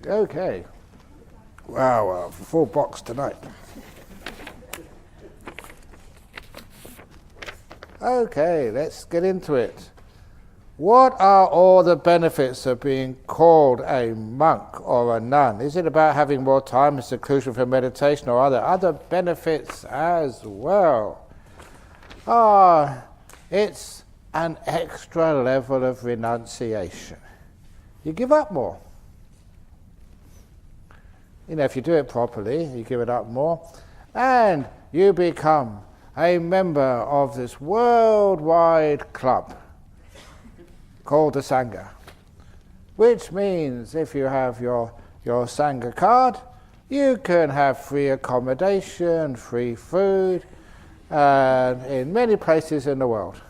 Okay. Wow, full box tonight. Okay, let's get into it. What are all the benefits of being called a monk or a nun? Is it about having more time and seclusion for meditation, or are there other benefits as well? It's an extra level of renunciation. You give up more. If you do it properly, you give it up more, and you become a member of this worldwide club called the Sangha, which means if you have your Sangha card, you can have free accommodation, free food, in many places in the world.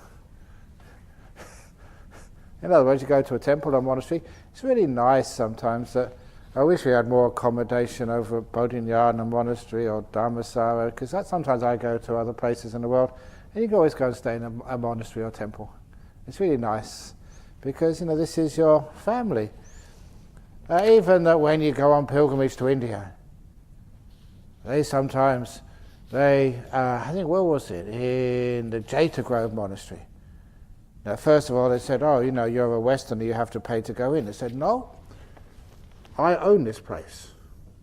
In other words, you go to a temple or monastery, it's really nice sometimes that I wish we had more accommodation over at Bodhinyana Monastery or Dharmasara, because sometimes I go to other places in the world, and you can always go and stay in a monastery or temple. It's really nice, because this is your family. Even that when you go on pilgrimage to India, I think, where was it? In the Jeta Grove Monastery. Now, first of all, they said, you're a Westerner, you have to pay to go in. They said, no, I own this place.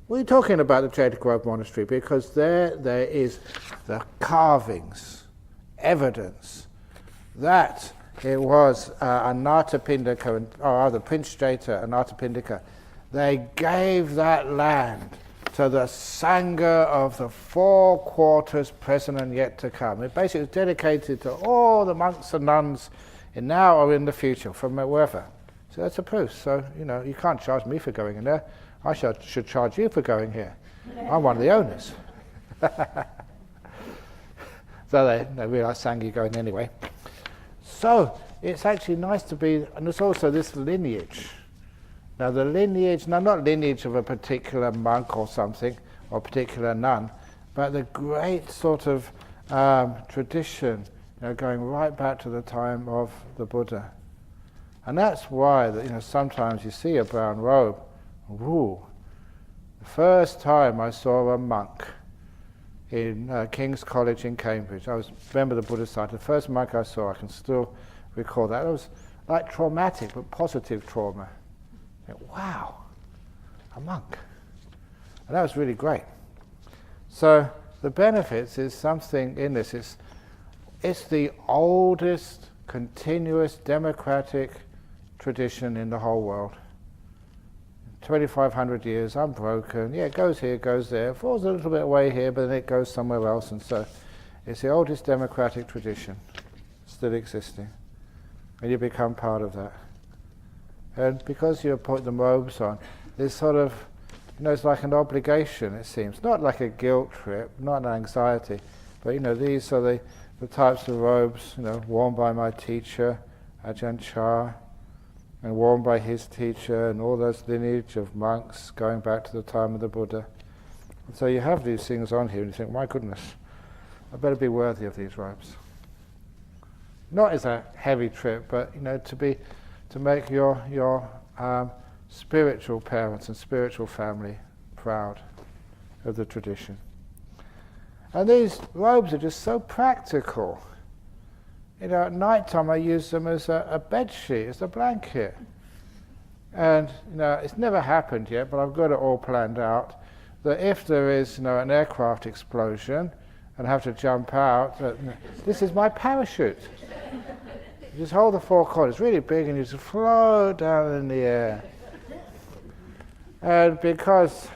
What are you talking about, the Jeta Grove Monastery? Because there is the carvings, evidence that it was Anathapindika, or rather Prince Jeta and Anathapindika. They gave that land to the Sangha of the 4 quarters present and yet to come. It basically was dedicated to all the monks and nuns in now or in the future, from wherever. So that's a proof. So, you can't charge me for going in there. I should charge you for going here. I'm one of the owners. So they realise Sangha going anyway. So it's actually nice to be, and there's also this lineage. Now the lineage, not lineage of a particular monk or something, or particular nun, but the great sort of tradition, going right back to the time of the Buddha. And that's why sometimes you see a brown robe. Ooh. The first time I saw a monk in King's College in Cambridge, I was a member of the Buddhist Society. The first monk I saw, I can still recall that. It was like traumatic, but positive trauma. Wow, a monk. And that was really great. So the benefits is something in this. It's the oldest continuous democratic tradition in the whole world. 2,500 years, unbroken. Yeah, it goes here, goes there, falls a little bit away here, but then it goes somewhere else, and so it's the oldest democratic tradition still existing, and you become part of that. And because you put the robes on, there's sort of, it's like an obligation, it seems. Not like a guilt trip, not an anxiety, but these are the types of robes, worn by my teacher, Ajahn Chah, and worn by his teacher, and all those lineage of monks going back to the time of the Buddha. And so you have these things on here, and you think, my goodness, I better be worthy of these robes. Not as a heavy trip, but to make your spiritual parents and spiritual family proud of the tradition. And these robes are just so practical. At night time I use them as a bed sheet, as a blanket. And it's never happened yet, but I've got it all planned out, that if there is an aircraft explosion and I have to jump out, this is my parachute. You just hold the 4 corners, really big, and you just float down in the air. And because,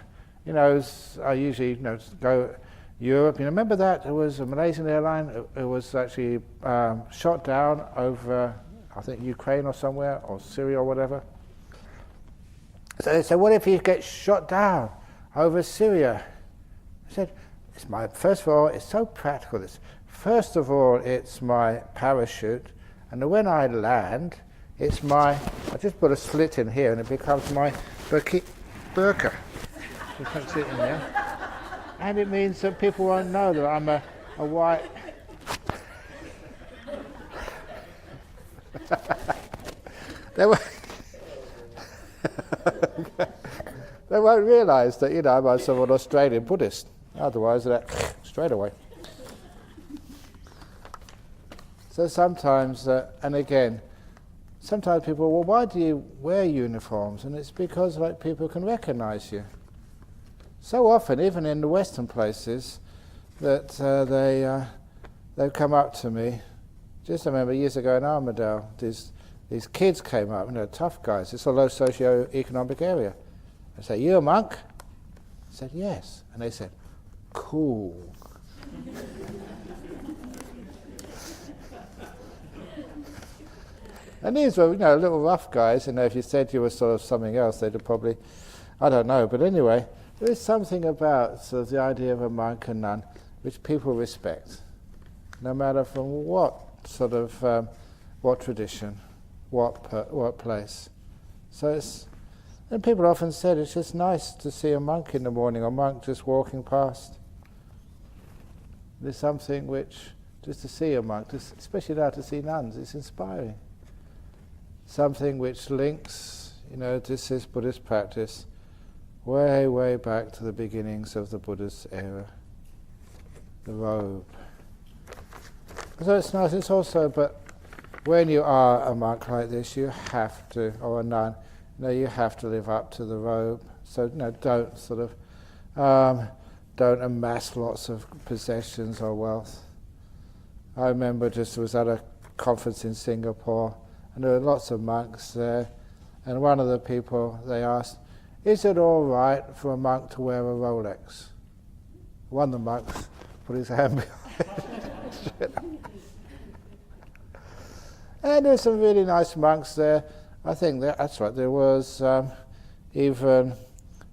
I usually, go Europe. Remember that? It was a Malaysian airline. It was actually shot down over, I think, Ukraine or somewhere, or Syria or whatever. So they said, what if he gets shot down over Syria? I said, first of all, it's so practical. First of all, it's my parachute. And when I land, I just put a slit in here and it becomes my burqa. You can see it in there. And it means that people won't know that I'm a white... There were won't realise that, I'm sort of an Australian Buddhist. Otherwise, that straight away. So sometimes, and again, sometimes people, well, why do you wear uniforms? And it's because people can recognise you. So often, even in the Western places, that they've come up to me. Just I remember years ago in Armidale, these kids came up, tough guys. It's a low socio-economic area. I said, "You a monk?" I said, "Yes." And they said, "Cool." And these were, little rough guys. If you said you were sort of something else, they'd have probably, I don't know. But anyway, there is something about sort of the idea of a monk and nun which people respect, no matter from what sort of, what tradition, what place. So and people often said it's just nice to see a monk in the morning, a monk just walking past. There's something which, just to see a monk, especially now to see nuns, it's inspiring. Something which links, this is Buddhist practice, way, way back to the beginnings of the Buddha's era. The robe. So it's nice, it's also, but when you are a monk like this, you have to, or a nun, you have to live up to the robe. So, don't sort of, don't amass lots of possessions or wealth. I remember was at a conference in Singapore, and there were lots of monks there, and one of the people, they asked, "Is it all right for a monk to wear a Rolex?" One of the monks put his hand behind it. And there's some really nice monks there. I think that's right. There was even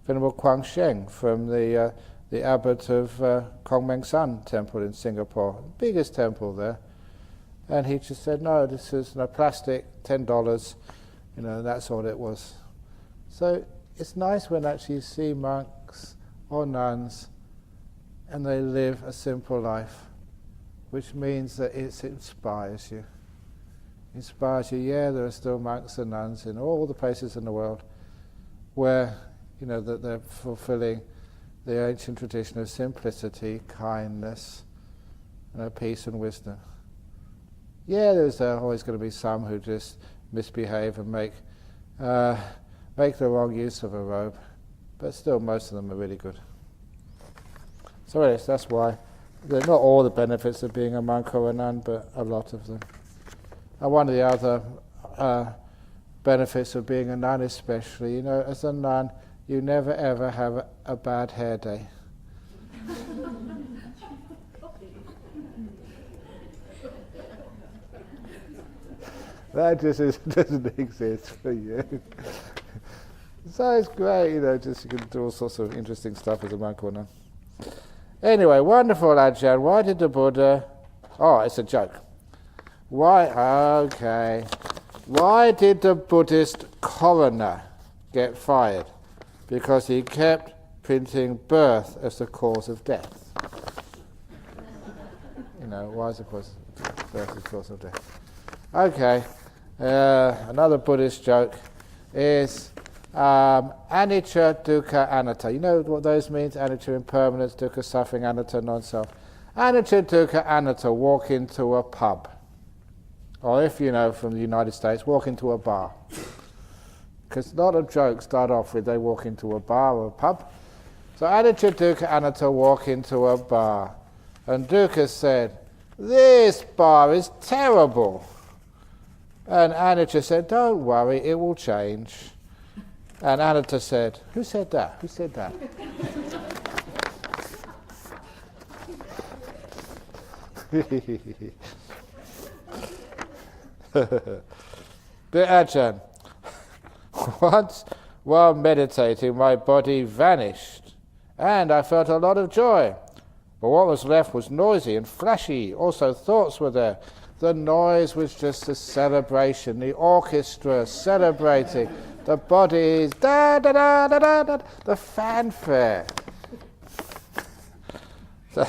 Venerable Quang Sheng from the abbot of Kongmeng San Temple in Singapore, biggest temple there. And he just said, "No, this is plastic, $10, that's all it was." So it's nice when actually you see monks or nuns and they live a simple life, which means that it inspires you. Yeah, there are still monks and nuns in all the places in the world where, that they're fulfilling the ancient tradition of simplicity, kindness, peace and wisdom. Yeah, there's always going to be some who just misbehave and make the wrong use of a robe, but still most of them are really good. So anyways, that's why they're not all the benefits of being a monk or a nun, but a lot of them. And one of the other benefits of being a nun especially, as a nun, you never ever have a bad hair day. That just doesn't exist for you. So it's great, just you can do all sorts of interesting stuff as a monk or nun. Anyway, wonderful, Ajahn. Why did the Buddha... Oh, it's a joke. Why did the Buddhist coroner get fired? Because he kept printing birth as the cause of death. Why is the birth the cause of death? Okay, another Buddhist joke is anicca, dukkha, anatta. You know what those means? Anicca, impermanence, dukkha, suffering, anatta, non-self. Anicca, dukkha, anatta, walk into a pub. Or if from the United States, walk into a bar. Because a lot of jokes start off with they walk into a bar or a pub. So anicca, dukkha, anatta, walk into a bar. And dukkha said, "This bar is terrible." And anicca said, "Don't worry, it will change." And anatta said, "Who said that? Who said that?" But Ajahn, once while meditating, my body vanished, and I felt a lot of joy. But what was left was noisy and flashy. Also, thoughts were there. The noise was just a celebration, the orchestra celebrating, the body's da-da-da-da-da-da, the fanfare. So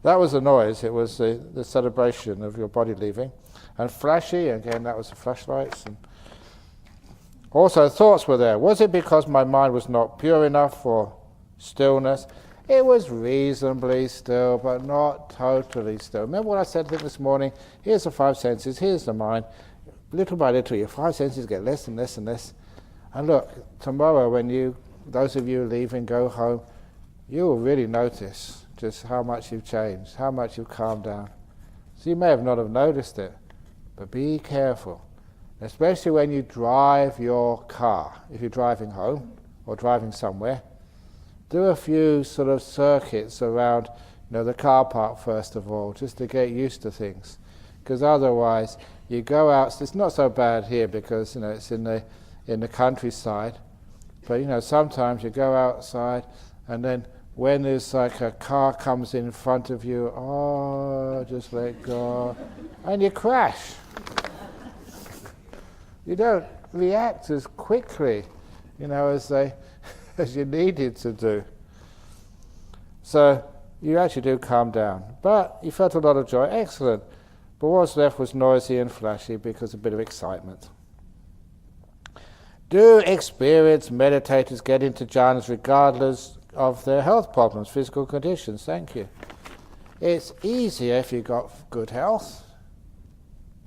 that was the noise. It was the celebration of your body leaving. And flashy, again, that was the flashlights. And Also, thoughts were there. Was it because my mind was not pure enough for stillness? It was reasonably still, but not totally still. Remember what I said this morning? Here's the five senses, here's the mind. Little by little, your five senses get less and less and less. And look, tomorrow when those of you leave and go home, you will really notice just how much you've changed, how much you've calmed down. So you may have not have noticed it, but be careful. Especially when you drive your car. If you're driving home or driving somewhere, do a few sort of circuits around the car park first of all, just to get used to things. Because otherwise, you go out, it's not so bad here because it's in the countryside, but sometimes you go outside and then when there's like a car comes in front of you, just let go, and you crash. You don't react as quickly, as you needed to do. So you actually do calm down. But you felt a lot of joy, excellent. But what was left was noisy and flashy because of a bit of excitement. Do experienced meditators get into jhanas regardless of their health problems, physical conditions? Thank you. It's easier if you've got good health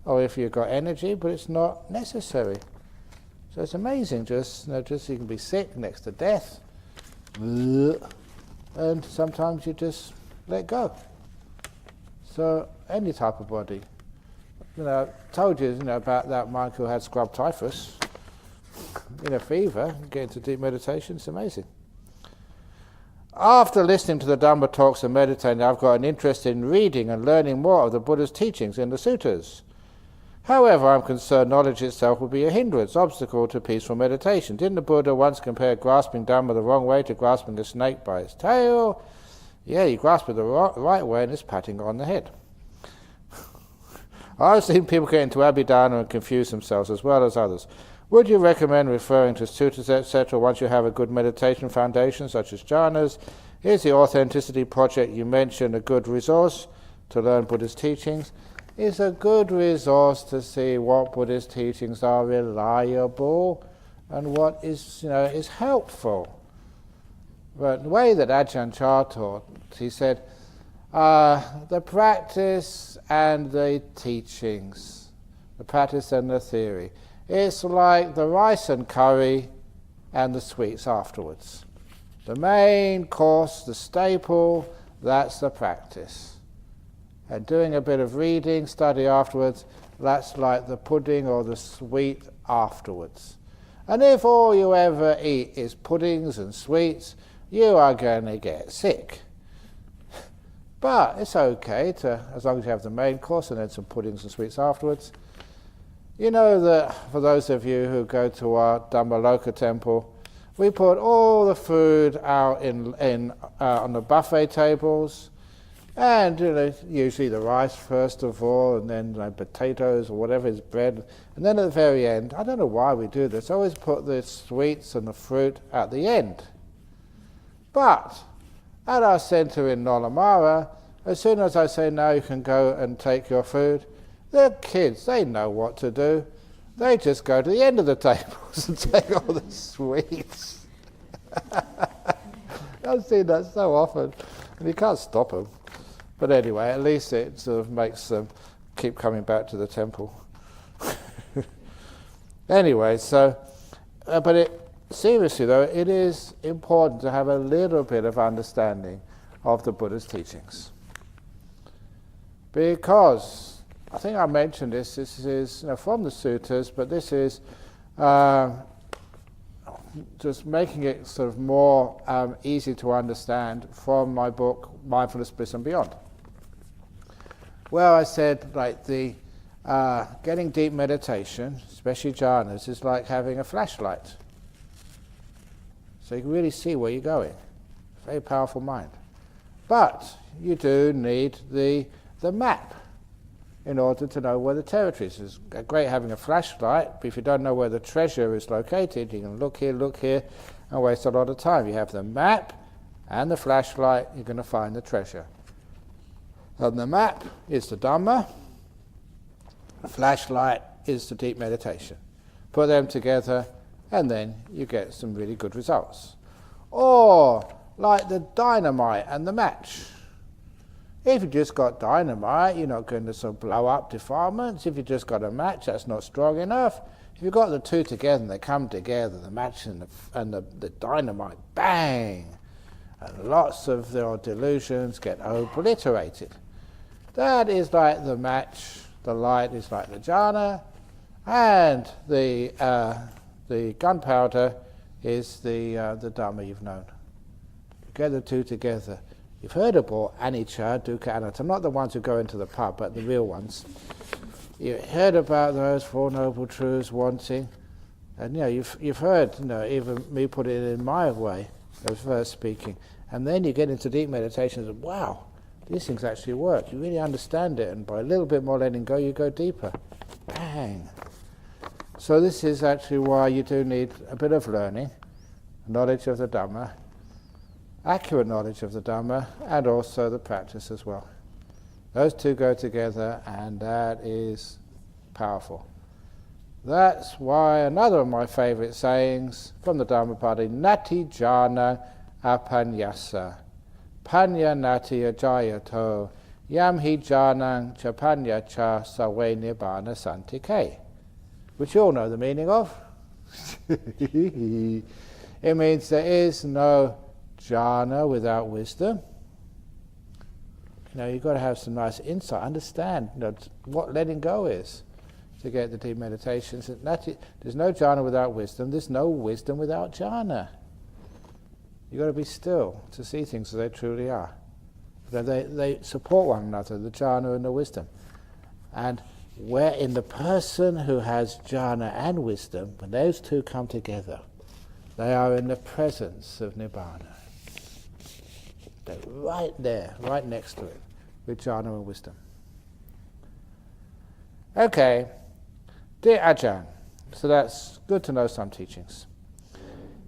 or if you've got energy, but it's not necessary. So it's amazing, just you can be sick next to death, and sometimes you just let go. So any type of body. I told you, about that monk who had scrub typhus in a fever, get into deep meditation, it's amazing. After listening to the Dhamma talks and meditating, I've got an interest in reading and learning more of the Buddha's teachings in the suttas. However, I'm concerned knowledge itself will be a hindrance, obstacle to peaceful meditation. Didn't the Buddha once compare grasping Dhamma the wrong way to grasping a snake by its tail? Yeah, you grasp it the right way and it's patting on the head. I've seen people get into Abhidhana and confuse themselves as well as others. Would you recommend referring to suttas, etc., once you have a good meditation foundation, such as jhanas? Is the Authenticity Project you mentioned a good resource to learn Buddha's teachings? It's a good resource to see what Buddhist teachings are reliable and what is helpful. But the way that Ajahn Chah taught, he said, the practice and the teachings, the practice and the theory, it's like the rice and curry and the sweets afterwards. The main course, the staple, that's the practice. And doing a bit of reading, study afterwards, that's like the pudding or the sweet afterwards. And if all you ever eat is puddings and sweets, you are going to get sick. But it's okay, as long as you have the main course and then some puddings and sweets afterwards. You know that for those of you who go to our Dhammaloka temple, we put all the food out on the buffet tables. And usually the rice first of all, and then potatoes or whatever is bread. And then at the very end, I don't know why we do this, I always put the sweets and the fruit at the end. But at our centre in Nolamara, as soon as I say now you can go and take your food, the kids, they know what to do. They just go to the end of the tables and take all the sweets. I've seen that so often, and you can't stop them. But anyway, at least it sort of makes them keep coming back to the temple. Anyway, seriously though, it is important to have a little bit of understanding of the Buddha's teachings. Because, I think I mentioned this is from the suttas, but this is just making it sort of more easy to understand from my book, Mindfulness, Bliss and Beyond. Well, I said, getting deep meditation, especially jhanas, is like having a flashlight. So you can really see where you're going. Very powerful mind. But you do need the map in order to know where the territory is. It's great having a flashlight, but if you don't know where the treasure is located, you can look here, and waste a lot of time. You have the map and the flashlight, you're going to find the treasure. And the map is the Dhamma, the flashlight is the deep meditation. Put them together and then you get some really good results. Or like the dynamite and the match. If you just got dynamite, you're not going to sort of blow up defilements. If you just got a match, that's not strong enough. If you've got the two together and they come together, the match and the dynamite, bang! And lots of their delusions get obliterated. That is like the match, the light is like the jhana, and the gunpowder is the Dhamma you've known. Get the two together. You've heard about anicca, dukkha, anatta, not the ones who go into the pub, but the real ones. You've heard about those Four Noble Truths, wanting, and you've heard, even me put it in my way of first speaking, and then you get into deep meditation and say, wow, these things actually work. You really understand it, and by a little bit more letting go, you go deeper. Bang! So this is actually why you do need a bit of learning, knowledge of the Dhamma, accurate knowledge of the Dhamma, and also the practice as well. Those two go together, and that is powerful. That's why another of my favourite sayings from the Dhammapada, Nati jhana apanyasa, panya nati ajayato, yam hi jhanang cha panya cha sawe nibbana santike, which you all know the meaning of. It means there is no jhana without wisdom. You've got to have some nice insight, understand what letting go is to get the deep meditations. There's no jhana without wisdom, there's no wisdom without jhana. You've got to be still to see things as they truly are. They support one another, the jhana and the wisdom. And where in the person who has jhana and wisdom, when those two come together, they are in the presence of nibbana. They're right there, right next to it, with jhana and wisdom. Okay, dear Ajahn, so that's good to know some teachings.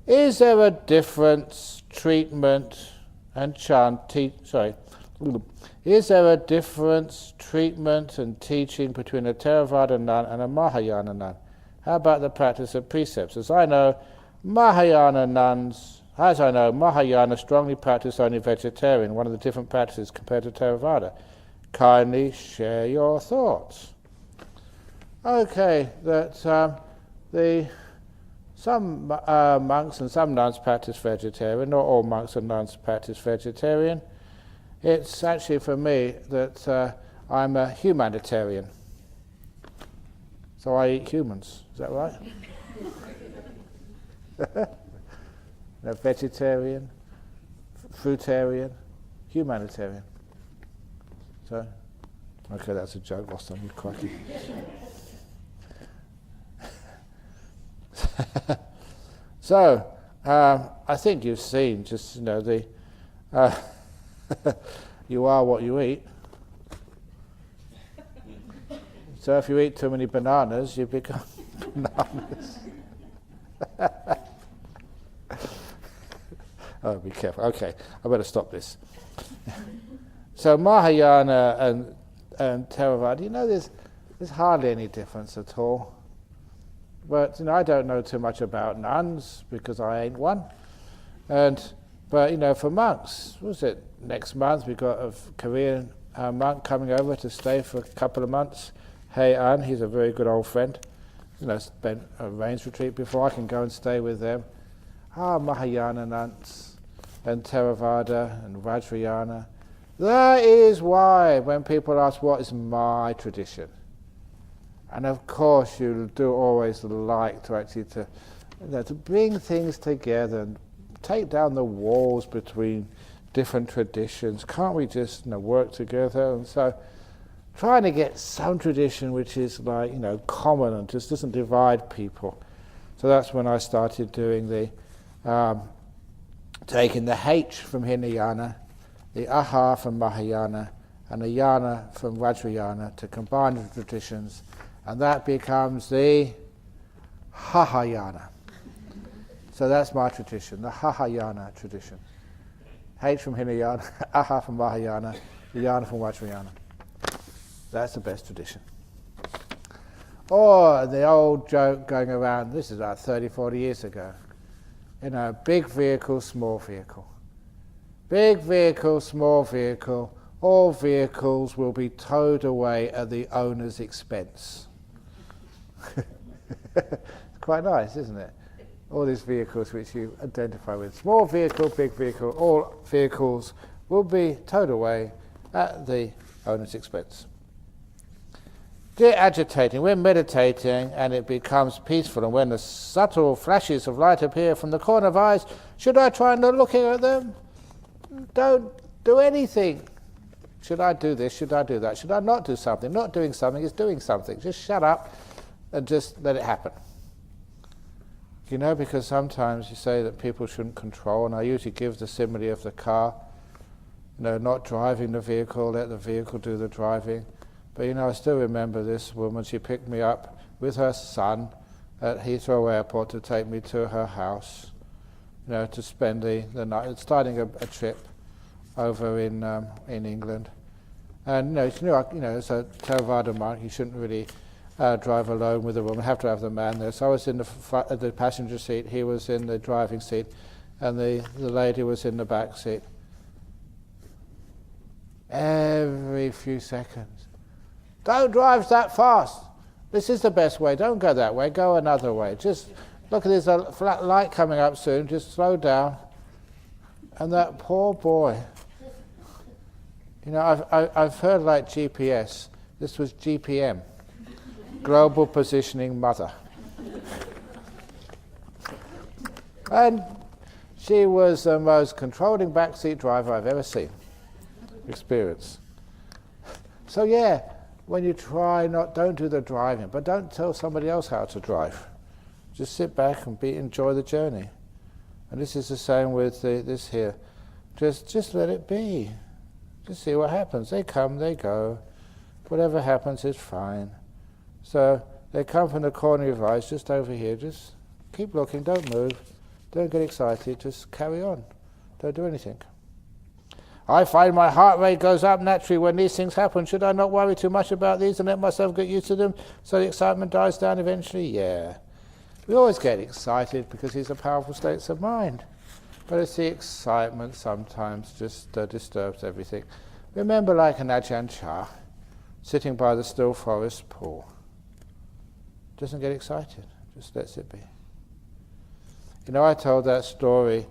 Is there a difference treatment and is there a difference treatment and teaching between a Theravada nun and a Mahayana nun? How about the practice of precepts? As I know, Mahayana strongly practice only vegetarian, one of the different practices compared to Theravada. Kindly share your thoughts. Okay, that some monks and some nuns practice vegetarian, not all monks and nuns practice vegetarian. It's actually for me that I'm a humanitarian. So I eat humans, is that right? No, vegetarian, fruitarian, humanitarian. So, okay, that's a joke, lost on you, crikey. So, I think you've seen just, you are what you eat. So if you eat too many bananas, you become bananas. Oh, be careful. Okay, I better stop this. So Mahayana and Theravada, there's hardly any difference at all. But I don't know too much about nuns because I ain't one. But for monks, what was it? Next month we've got a Korean monk coming over to stay for a couple of months. Hey An, he's a very good old friend. Spent a rains retreat before. I can go and stay with them. Mahayana nuns and Theravada and Vajrayana. That is why when people ask what is my tradition, and of course you do always like to actually to bring things together and take down the walls between different traditions. Can't we just work together? And so trying to get some tradition which is common and just doesn't divide people. So that's when I started doing the taking the H from Hinayana, the Aha from Mahayana, and the Yana from Vajrayana to combine the traditions, and that becomes the Hahayana. So that's my tradition, the Hahayana tradition. H from Hinayana, Aha from Mahayana, the Yana from Vajrayana. That's the best tradition. Or the old joke going around, this is about 30, 40 years ago, big vehicle, small vehicle. Big vehicle, small vehicle, all vehicles will be towed away at the owner's expense. It's quite nice, isn't it? All these vehicles which you identify with. Small vehicle, big vehicle, all vehicles will be towed away at the owner's expense. Dear agitating, we're meditating and it becomes peaceful, and when the subtle flashes of light appear from the corner of eyes, should I try not looking at them? Don't do anything. Should I do this? Should I do that? Should I not do something? Not doing something is doing something. Just shut up and just let it happen. Because sometimes you say that people shouldn't control, and I usually give the simile of the car, not driving the vehicle, let the vehicle do the driving. But I still remember this woman. She picked me up with her son at Heathrow Airport to take me to her house, to spend the night, starting a trip over in England. And she knew, as a Theravada monk, you shouldn't really drive alone with a woman. Have to have the man there. So I was in the passenger seat. He was in the driving seat, and the lady was in the back seat. Every few seconds, don't drive that fast. This is the best way. Don't go that way. Go another way. Just look, there's a flat light coming up soon. Just slow down. And that poor boy. I've heard like GPS. This was GPM. Global Positioning Mother. And she was the most controlling backseat driver I've ever seen. Experience. So yeah, when you try, don't do the driving, but don't tell somebody else how to drive. Just sit back and enjoy the journey. And this is the same with this here. Just let it be. Just see what happens. They come, they go. Whatever happens is fine. So they come from the corner of your eyes, just over here. Just keep looking, don't move. Don't get excited, just carry on. Don't do anything. I find my heart rate goes up naturally when these things happen. Should I not worry too much about these and let myself get used to them so the excitement dies down eventually? Yeah. We always get excited because these are powerful states of mind. But it's the excitement sometimes just disturbs everything. Remember, like an Ajahn Brahm sitting by the still forest pool. Doesn't get excited, just lets it be. I told that story,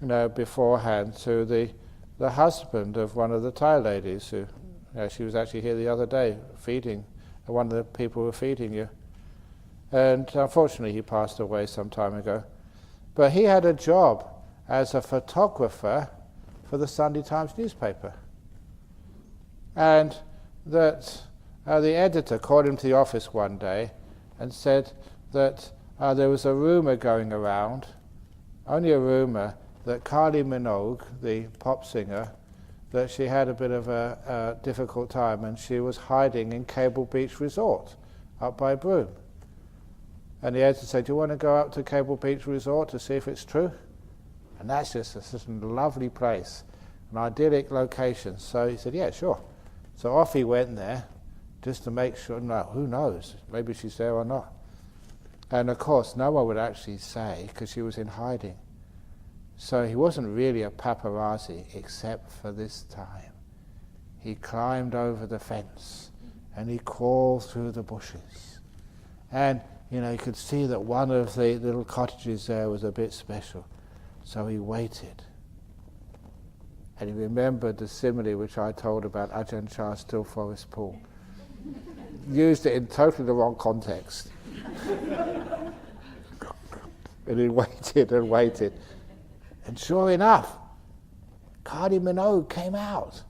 beforehand to the husband of one of the Thai ladies who, she was actually here the other day feeding, one of the people who were feeding you. And unfortunately he passed away some time ago. But he had a job as a photographer for the Sunday Times newspaper. And that the editor called him to the office one day and said that there was a rumour going around, only a rumour, that Kylie Minogue, the pop singer, that she had a bit of a difficult time and she was hiding in Cable Beach Resort up by Broome. And the editor said, do you want to go up to Cable Beach Resort to see if it's true? And that's just a lovely place, an idyllic location. So he said, yeah, sure. So off he went there just to make sure, who knows, maybe she's there or not. And of course, no one would actually say because she was in hiding. So he wasn't really a paparazzi except for this time. He climbed over the fence and he crawled through the bushes. And, you could see that one of the little cottages there was a bit special. So he waited. And he remembered the simile which I told about Ajahn Brahm's still forest pool. Used it in totally the wrong context. And he waited and waited. And sure enough, Kylie Minogue came out.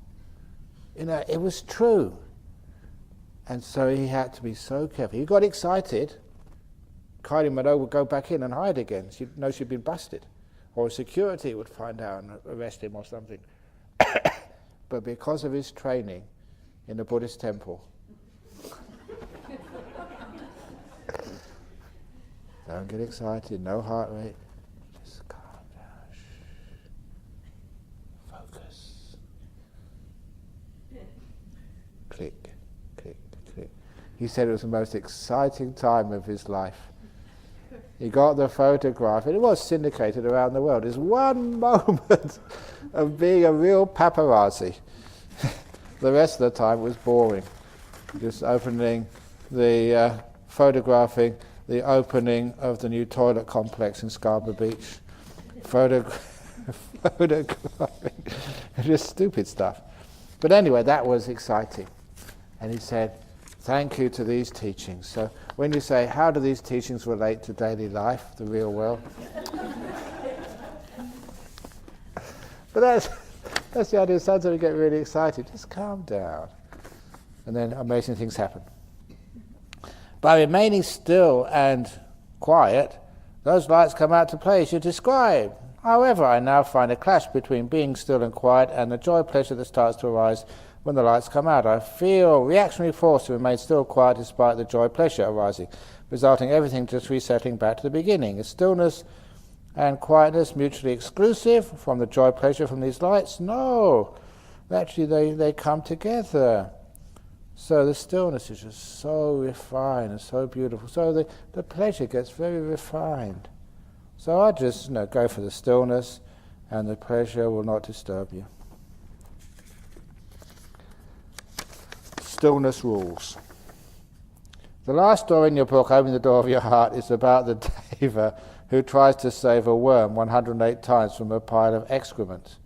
It was true. And so he had to be so careful. He got excited. Kylie Minogue would go back in and hide again. She'd know she'd been busted. Or security would find out and arrest him or something. But because of his training in the Buddhist temple, don't get excited, no heart rate. Just calm down. Focus. Click, click, click. He He said it was the most exciting time of his life. He got the photograph, and it was syndicated around the world. It's one moment of being a real paparazzi. The rest of the time was boring. Just photographing the opening of the new toilet complex in Scarborough Beach. Photographing just stupid stuff. But anyway, that was exciting. And he said, thank you to these teachings. So when you say, how do these teachings relate to daily life, the real world? But that's the idea. Sometimes you get really excited. Just calm down. And then amazing things happen. By remaining still and quiet, those lights come out to play as you describe. However, I now find a clash between being still and quiet and the joy pleasure that starts to arise when the lights come out. I feel reactionary force to remain still quiet despite the joy pleasure arising, resulting in everything just resetting back to the beginning. Is stillness and quietness mutually exclusive from the joy pleasure from these lights? No. Actually, they come together. So the stillness is just so refined and so beautiful. So the pleasure gets very refined. So I just go for the stillness, and the pleasure will not disturb you. Stillness rules. The last story in your book, Opening the Door of Your Heart, is about the deva who tries to save a worm 108 times from a pile of excrement.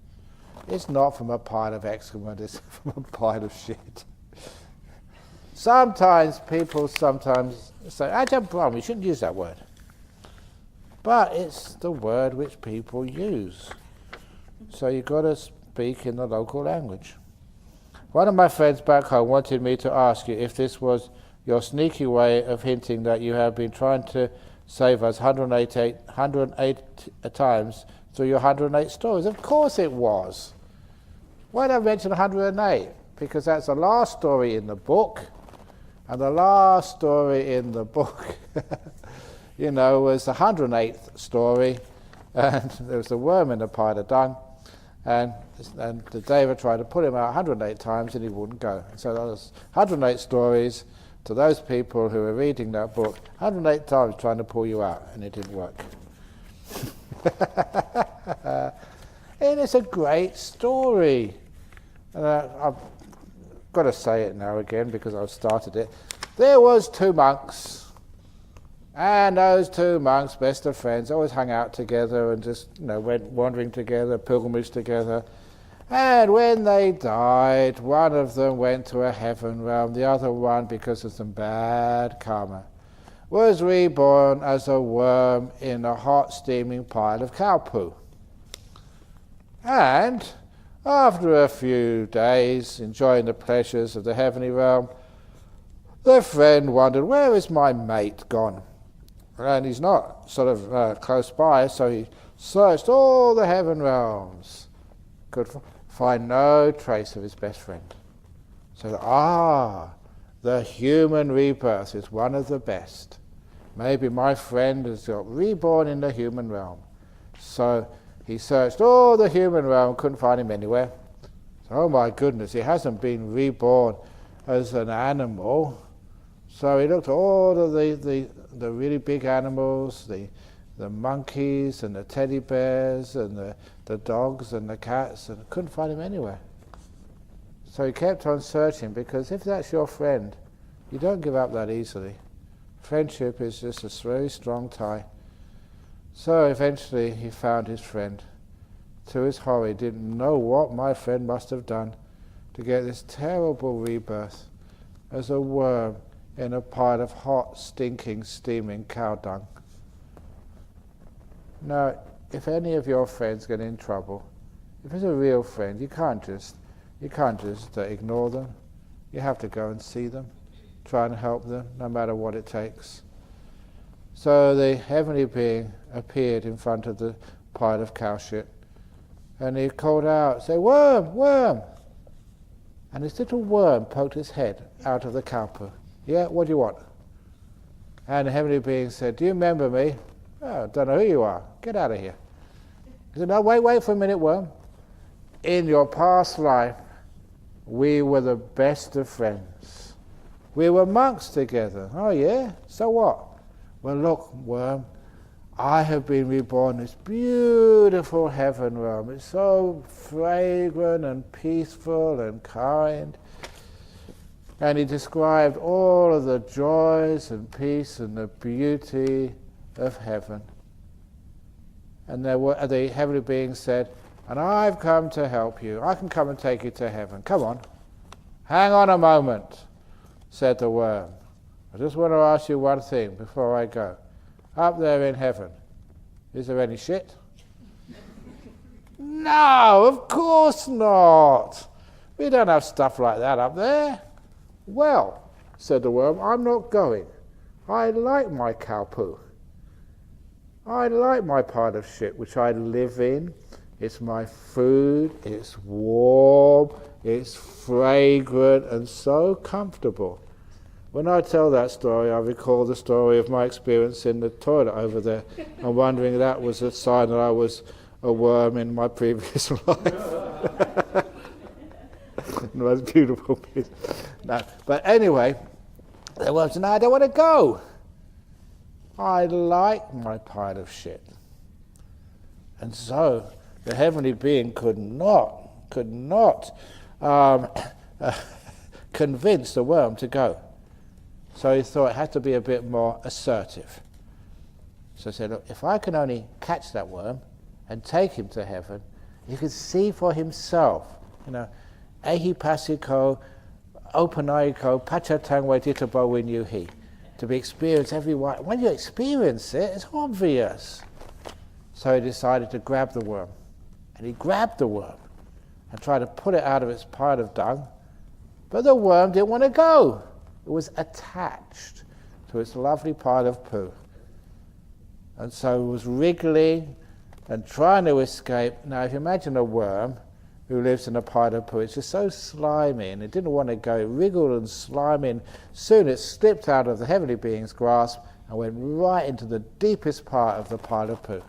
It's not from a pile of excrement, it's from a pile of shit. Sometimes people say, Ajahn Brahm, you shouldn't use that word. But it's the word which people use. So you've got to speak in the local language. One of my friends back home wanted me to ask you if this was your sneaky way of hinting that you have been trying to save us 108 times through your 108 stories. Of course it was. Why did I mention 108? Because that's the last story in the book. And the last story in the book, was the 108th story. And there was a worm in a pile of dung. And the deva tried to put him out 108 times and he wouldn't go. So that was 108 stories to those people who were reading that book, 108 times trying to pull you out, and it didn't work. And it's a great story. I've got to say it now again because I've started it. There was two monks, and those two monks, best of friends, always hung out together and just went wandering together, pilgrimage together. And when they died, one of them went to a heaven realm, the other one, because of some bad karma, was reborn as a worm in a hot steaming pile of cow poo. And after a few days, enjoying the pleasures of the heavenly realm, the friend wondered, where is my mate gone? And he's not close by, so he searched all the heaven realms. Could find no trace of his best friend. So, the human rebirth is one of the best. Maybe my friend has got reborn in the human realm. So he searched all the human realm, couldn't find him anywhere. So, oh my goodness, he hasn't been reborn as an animal. So he looked at all of the really big animals, the monkeys and the teddy bears and the dogs and the cats, and couldn't find him anywhere. So he kept on searching, because if that's your friend, you don't give up that easily. Friendship is just a very strong tie. So eventually he found his friend. To his horror, he didn't know what my friend must have done to get this terrible rebirth as a worm in a pile of hot, stinking, steaming cow dung. Now, if any of your friends get in trouble, if it's a real friend, you can't just ignore them. You have to go and see them, try and help them, no matter what it takes. So the heavenly being appeared in front of the pile of cow shit, and he called out, say, worm, worm! And this little worm poked his head out of the cow poo. Yeah, what do you want? And the heavenly being said, do you remember me? Oh, I don't know who you are. Get out of here. He said, no, wait for a minute, worm. In your past life, we were the best of friends. We were monks together. Oh yeah? So what? Well look, worm, I have been reborn in this beautiful heaven realm. It's so fragrant and peaceful and kind. And he described all of the joys and peace and the beauty of heaven. And the heavenly being said, and I've come to help you. I can come and take you to heaven. Come on. Hang on a moment, said the worm. I just want to ask you one thing before I go. Up there in heaven, is there any shit? No, of course not. We don't have stuff like that up there. Well, said the worm, I'm not going. I like my cow poo. I like my pile of shit, which I live in. It's my food, it's warm, it's fragrant and so comfortable. When I tell that story, I recall the story of my experience in the toilet over there. I'm wondering if that was a sign that I was a worm in my previous life. The most beautiful piece. No. But anyway, the worm said, no, I don't want to go. I like my pile of shit. And so the heavenly being could not convince the worm to go. So he thought it had to be a bit more assertive. So he said, look, if I can only catch that worm and take him to heaven, he could see for himself, ehi pasiko, openaiko, pachatangwe ditabo winyuhi, to be experienced everywhere. When you experience it, it's obvious. So he decided to grab the worm. And he grabbed the worm and tried to pull it out of its pile of dung. But the worm didn't want to go. It was attached to its lovely pile of poo. And so it was wriggling and trying to escape. Now, if you imagine a worm who lives in a pile of poo, it's just so slimy, and it didn't want to go. It wriggled and slimy, and soon it slipped out of the heavenly being's grasp and went right into the deepest part of the pile of poo.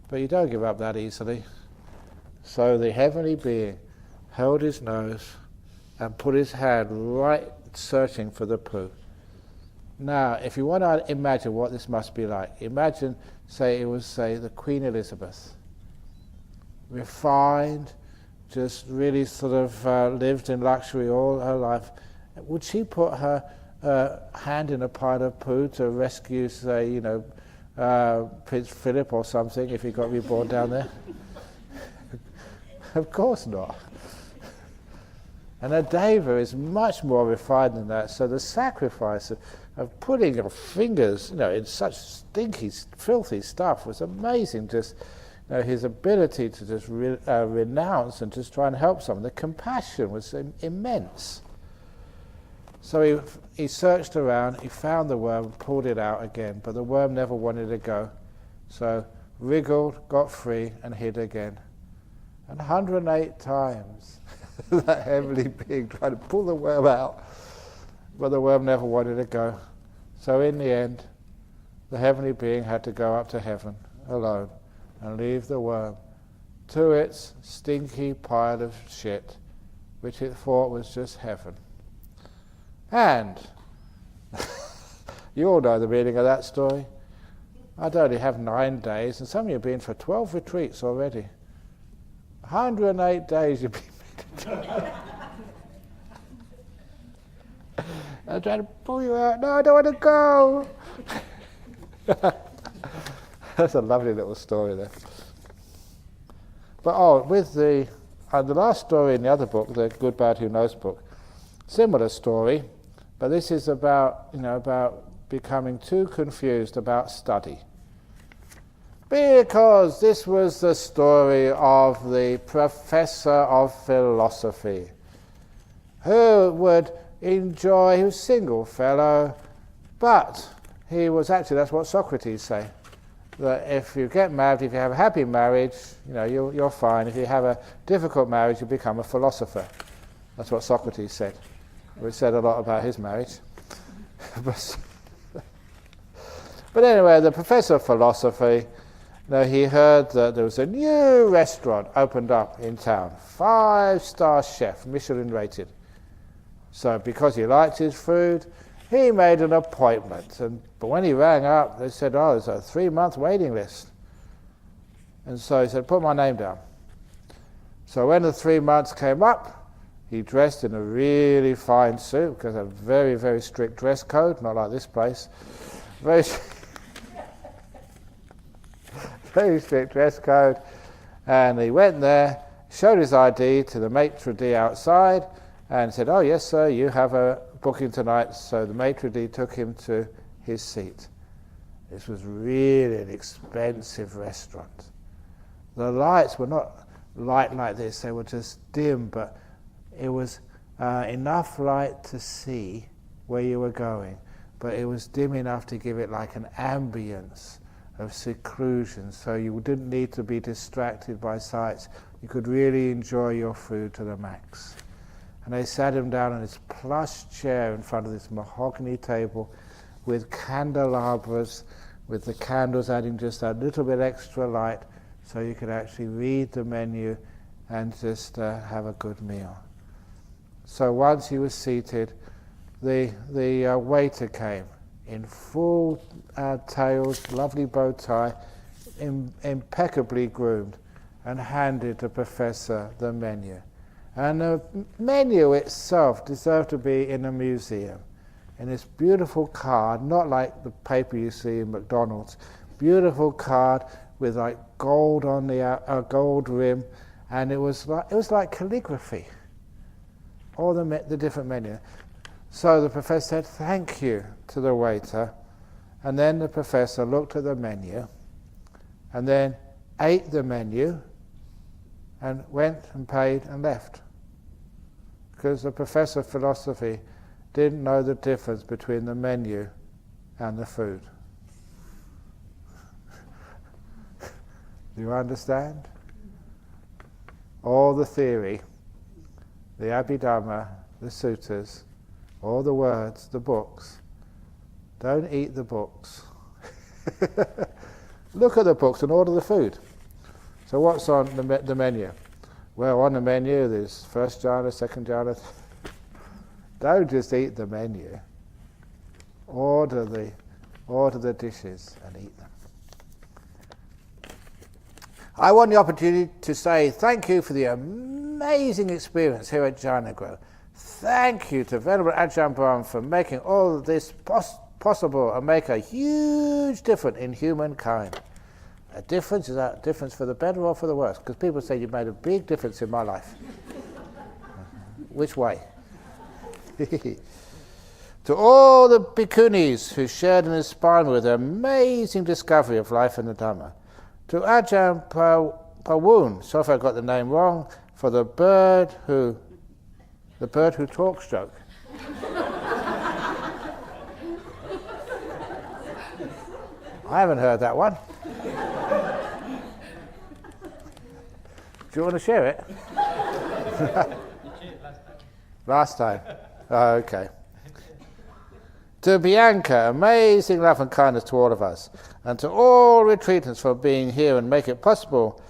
But you don't give up that easily. So the heavenly being held his nose and put his hand right searching for the poo. Now, if you want to imagine what this must be like, imagine, it was the Queen Elizabeth. Refined, just really sort of lived in luxury all her life. Would she put her hand in a pile of poo to rescue, Prince Philip or something if he got reborn down there? Of course not. And a deva is much more refined than that, so the sacrifice of putting your fingers in such stinky, filthy stuff was amazing. Just his ability to just renounce and just try and help someone. The compassion was immense. So he searched around, he found the worm, pulled it out again, but the worm never wanted to go. So wriggled, got free, and hid again. And 108 times that heavenly being tried to pull the worm out, but the worm never wanted to go. So in the end, the heavenly being had to go up to heaven alone and leave the worm to its stinky pile of shit, which it thought was just heaven. And you all know the meaning of that story. I'd only have 9 days, and some of you have been for 12 retreats already. 108 days you've been meditating. I'm trying to pull you out. No, I don't want to go. That's a lovely little story there. But with the last story in the other book, the Good, Bad, Who Knows book, similar story, but this is about becoming too confused about study. Because this was the story of the professor of philosophy, who would enjoy, he was a single fellow, but he was actually, that's what Socrates say, that if you get married, if you have a happy marriage, you're fine. If you have a difficult marriage, you become a philosopher. That's what Socrates said. We said a lot about his marriage. But anyway, the professor of philosophy, he heard that there was a new restaurant opened up in town, 5-star chef, Michelin rated. So because he liked his food, he made an appointment. But when he rang up, they said, oh, there's a 3-month waiting list. And so he said, put my name down. So when the 3 months came up, he dressed in a really fine suit, because a very, very strict dress code, not like this place. Very, very strict dress code. And he went there, showed his ID to the maitre d' outside, and said, oh, yes, sir, you have a booking tonight. So the maitre d' took him to his seat. This was really an expensive restaurant. The lights were not light like this, they were just dim, but it was enough light to see where you were going, but it was dim enough to give it like an ambience of seclusion, so you didn't need to be distracted by sights. You could really enjoy your food to the max. And they sat him down on this plush chair in front of this mahogany table with candelabras, with the candles adding just a little bit extra light, so you could actually read the menu and just have a good meal. So once he was seated, the waiter came in full tails, lovely bow tie, impeccably groomed, and handed the professor the menu. And the menu itself deserved to be in a museum, in this beautiful card, not like the paper you see in McDonald's, beautiful card with like gold on the gold rim, and it was like calligraphy, all the different menus. So the professor said thank you to the waiter, and then the professor looked at the menu, and then ate the menu, and went and paid and left. Because the professor of philosophy didn't know the difference between the menu and the food. Do you understand? All the theory, the Abhidhamma, the suttas, all the words, the books, don't eat the books. Look at the books and order the food. So what's on the menu? Well, on the menu there's first jhana, second jhana. Don't just eat the menu. Order the dishes and eat them. I want the opportunity to say thank you for the amazing experience here at Jhanagrow. Thank you to Venerable Ajahn Brahm for making all of this possible and make a huge difference in humankind. A difference, is that a difference for the better or for the worse? Because people say you've made a big difference in my life. Which way? To all the bhikkhunis who shared and inspired me with their amazing discovery of life in the Dhamma. To Ajahn Brahm, sorry if I got the name wrong, for the bird who talks joke. I haven't heard that one. Do you want to share it? Last time. Oh, okay. To Bianca, amazing love and kindness to all of us, and to all retreatants for being here and make it possible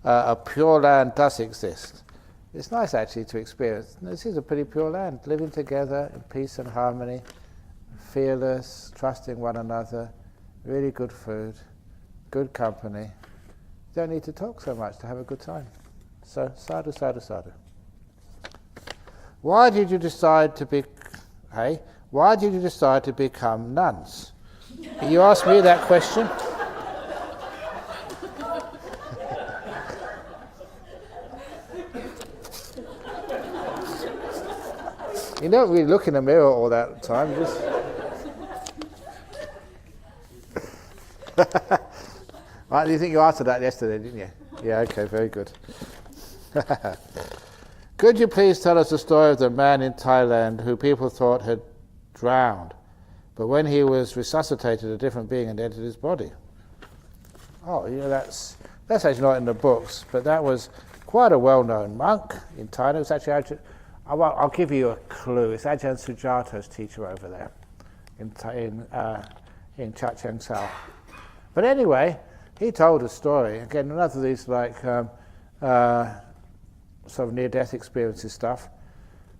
a pure land does exist. It's nice actually to experience. This is a pretty pure land, living together in peace and harmony, fearless, trusting one another, really good food, good company. You don't need to talk so much to have a good time. So, sadhu, sadhu, sadhu. Why did you decide to become nuns? You asked me that question. You don't really look in the mirror all that time. Just right, you think you answered that yesterday, didn't you? Yeah, okay, very good. Could you please tell us the story of the man in Thailand who people thought had drowned, but when he was resuscitated, a different being had entered his body? Oh, that's actually not in the books, but that was quite a well-known monk in Thailand. It was actually I'll give you a clue. It's Ajahn Sujata's teacher over there in Chiang Sao. But anyway, he told a story. Again, another of these like sort of near-death experiences stuff.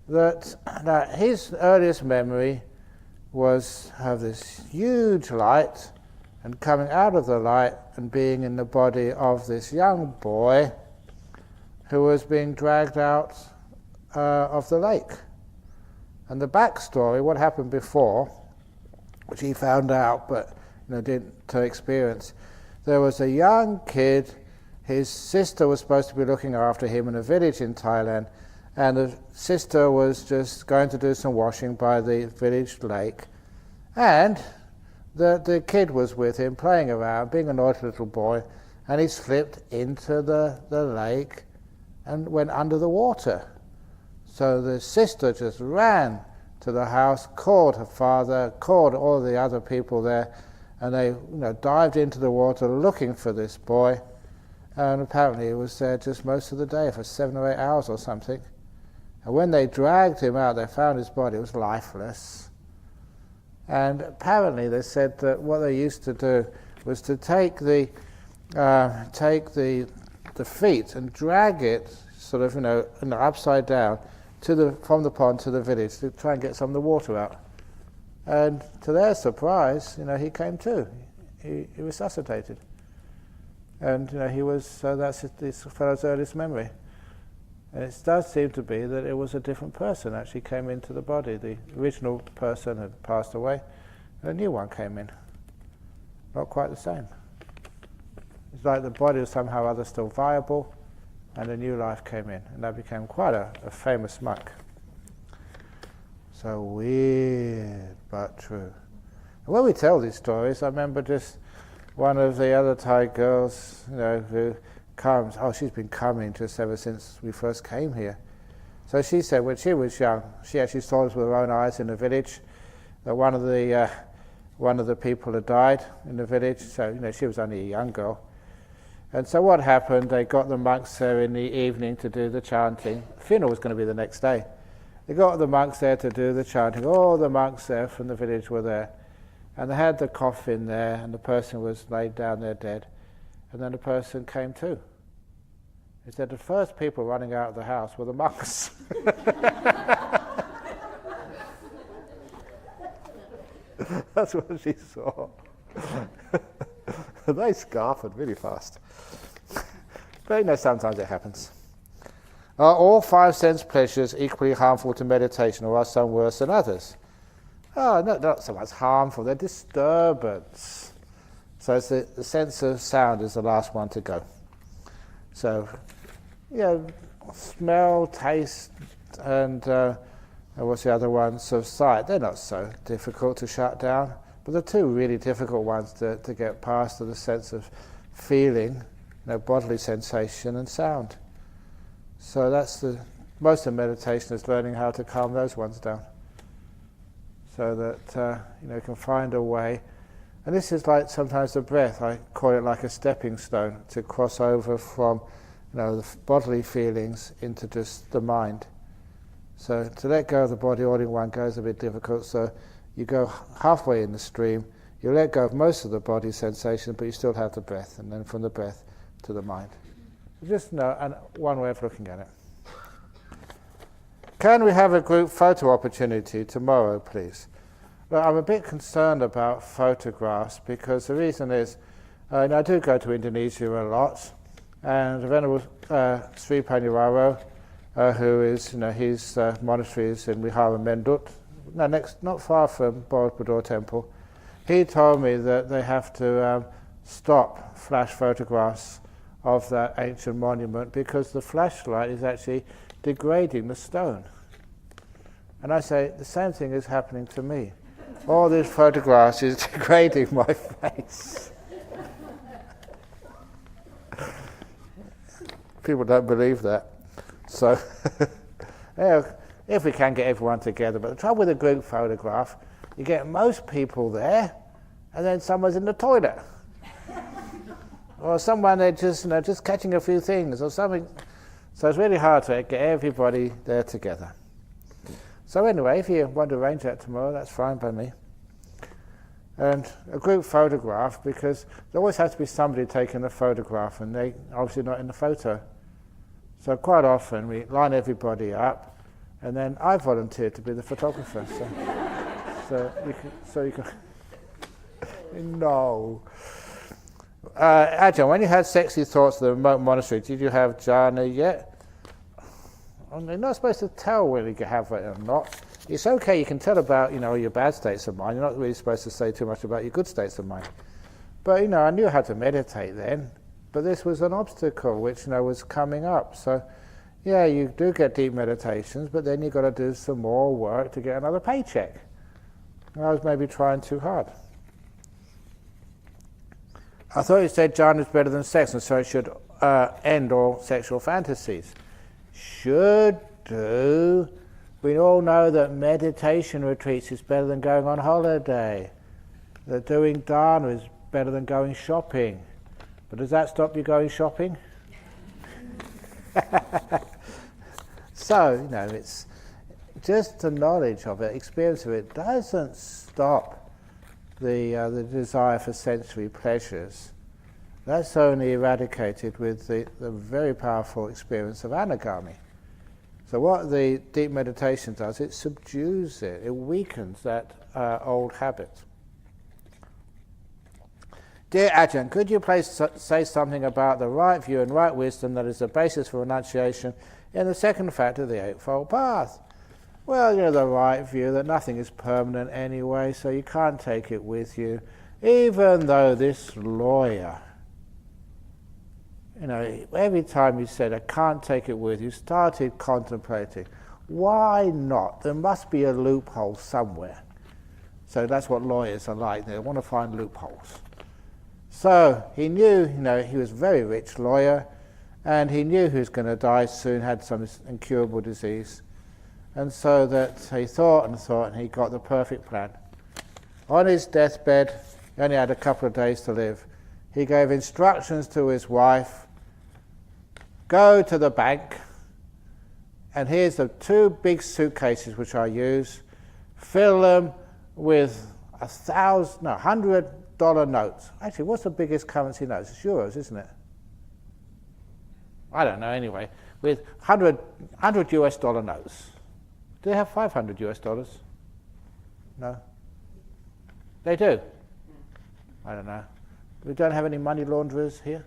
that his earliest memory was of this huge light, and coming out of the light and being in the body of this young boy who was being dragged out of the lake. And the backstory, what happened before, which he found out but didn't experience, there was a young kid, his sister was supposed to be looking after him in a village in Thailand, and the sister was just going to do some washing by the village lake, and the kid was with him playing around, being a naughty little boy, and he slipped into the lake and went under the water. So the sister just ran to the house, called her father, called all the other people there, and they dived into the water looking for this boy. And apparently he was there just most of the day, for 7 or 8 hours or something. And when they dragged him out, they found his body was lifeless. And apparently they said that what they used to do was to take the feet and drag it sort of upside down from the pond to the village to try and get some of the water out. And to their surprise, he came to. He resuscitated. And he was, so that's this fellow's earliest memory. And it does seem to be that it was a different person actually came into the body. The original person had passed away, and a new one came in. Not quite the same. It's like the body was somehow or other still viable, and a new life came in, and that became quite a famous monk. So weird, but true. And when we tell these stories, I remember just one of the other Thai girls, who comes, she's been coming just ever since we first came here. So she said when she was young, she actually saw us with her own eyes in the village, that one of the people had died in the village, so she was only a young girl. And so what happened, they got the monks there in the evening to do the chanting. The funeral was going to be the next day. They got the monks there to do the chanting. All the monks there from the village were there. And they had the coffin there, and the person was laid down there dead. And then the person came to. He said the first people running out of the house were the monks. That's what she saw. They scarfed really fast. But sometimes it happens. Are all 5 sense pleasures equally harmful to meditation, or are some worse than others? Oh, no, not so much harmful, they're disturbance. So it's the sense of sound is the last one to go. So, smell, taste, and what's the other one? So sight, they're not so difficult to shut down. But the two really difficult ones to get past are the sense of feeling, bodily sensation, and sound. So that's most of meditation is learning how to calm those ones down. So that you can find a way. And this is like sometimes the breath, I call it like a stepping stone to cross over from the bodily feelings into just the mind. So to let go of the body all in one go is a bit difficult, so you go halfway in the stream, you let go of most of the body sensation, but you still have the breath, and then from the breath to the mind. Just one way of looking at it. Can we have a group photo opportunity tomorrow, please? Well, I'm a bit concerned about photographs because the reason is, I do go to Indonesia a lot, and the Venerable Sri Panyawaro, who is, his monastery is in Wihara Mendut, not far from Borobudur Temple. He told me that they have to stop flash photographs of that ancient monument because the flashlight is actually degrading the stone. And I say, the same thing is happening to me. All these photographs is degrading my face. People don't believe that. So, if we can get everyone together, but the trouble with a group photograph, you get most people there, and then someone's in the toilet. Or someone they're just catching a few things or something. So it's really hard to get everybody there together. So anyway, if you want to arrange that tomorrow, that's fine by me. And a group photograph, because there always has to be somebody taking the photograph, and they obviously not in the photo. So quite often we line everybody up, And then I volunteered to be the photographer. So you can no. Ajahn, when you had sexy thoughts of the remote monastery, did you have jhana yet? You're not supposed to tell whether you have it or not. It's okay, you can tell about, your bad states of mind. You're not really supposed to say too much about your good states of mind. But, I knew how to meditate then. But this was an obstacle which, was coming up. So, yeah, you do get deep meditations, but then you've got to do some more work to get another paycheck. And I was maybe trying too hard. I thought you said jhana is better than sex, and so it should end all sexual fantasies. Should do. We all know that meditation retreats is better than going on holiday. That doing dharma is better than going shopping. But does that stop you going shopping? So, it's just the knowledge of it, experience of it, doesn't stop the desire for sensory pleasures. That's only eradicated with the very powerful experience of anagami. So what the deep meditation does, it subdues it, it weakens that old habit. Dear Ajahn, could you please say something about the right view and right wisdom that is the basis for renunciation in the second factor of the Eightfold Path? Well, the right view that nothing is permanent anyway, so you can't take it with you. Even though this lawyer, every time you said, I can't take it with you, started contemplating, why not? There must be a loophole somewhere. So that's what lawyers are like, they want to find loopholes. So he knew, he was a very rich lawyer, and he knew he was going to die soon, had some incurable disease. And so that he thought, and he got the perfect plan. On his deathbed, he only had a couple of days to live. He gave instructions to his wife, go to the bank, and here's the 2 big suitcases which I use, fill them with $100 notes. Actually, what's the biggest currency notes? It's euros, isn't it? I don't know, anyway. With 100 US dollar notes. Do they have 500 US dollars? No? They do? I don't know. We don't have any money launderers here?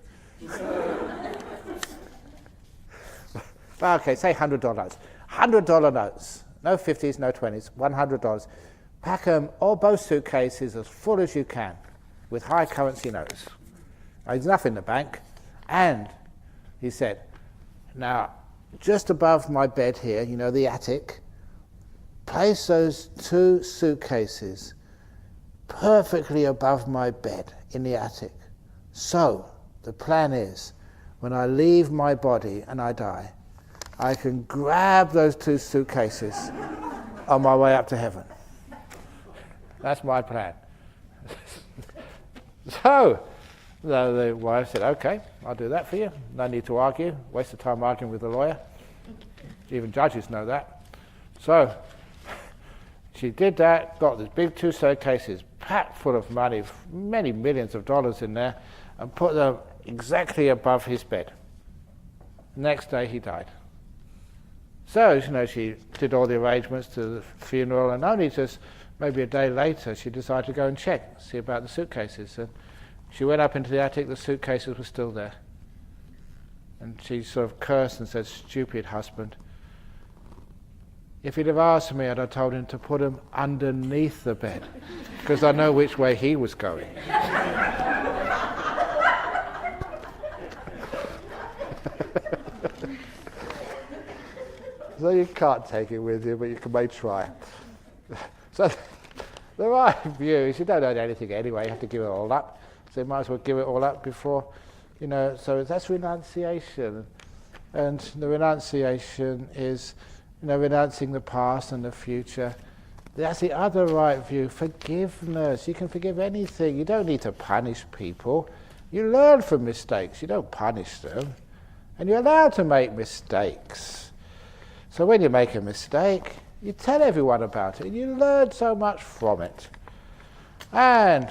Okay, say $100. $100 notes. No 50s, no 20s, $100. Pack them, or both suitcases, as full as you can, with high currency notes. There's enough in the bank. And he said, now, just above my bed here, the attic, place those 2 suitcases perfectly above my bed in the attic. So, the plan is, when I leave my body and I die, I can grab those 2 suitcases on my way up to heaven. That's my plan. So, the wife said, okay, I'll do that for you. No need to argue. Waste of time arguing with the lawyer. Even judges know that. So, she did that, got these big 2 suitcases packed full of money, many millions of dollars in there, and put them exactly above his bed. Next day he died. So, she did all the arrangements to the funeral, and only just maybe a day later she decided to go and check, see about the suitcases. And she went up into the attic, the suitcases were still there. And she sort of cursed and said, stupid husband. If he'd have asked me, I'd have told him to put them underneath the bed, because I know which way he was going. So you can't take it with you, but you may try. So the right view is you don't own anything anyway, you have to give it all up. So you might as well give it all up before, so that's renunciation. And the renunciation is, renouncing the past and the future. That's the other right view, forgiveness. You can forgive anything. You don't need to punish people. You learn from mistakes, you don't punish them. And you're allowed to make mistakes. So when you make a mistake, you tell everyone about it, and you learn so much from it. And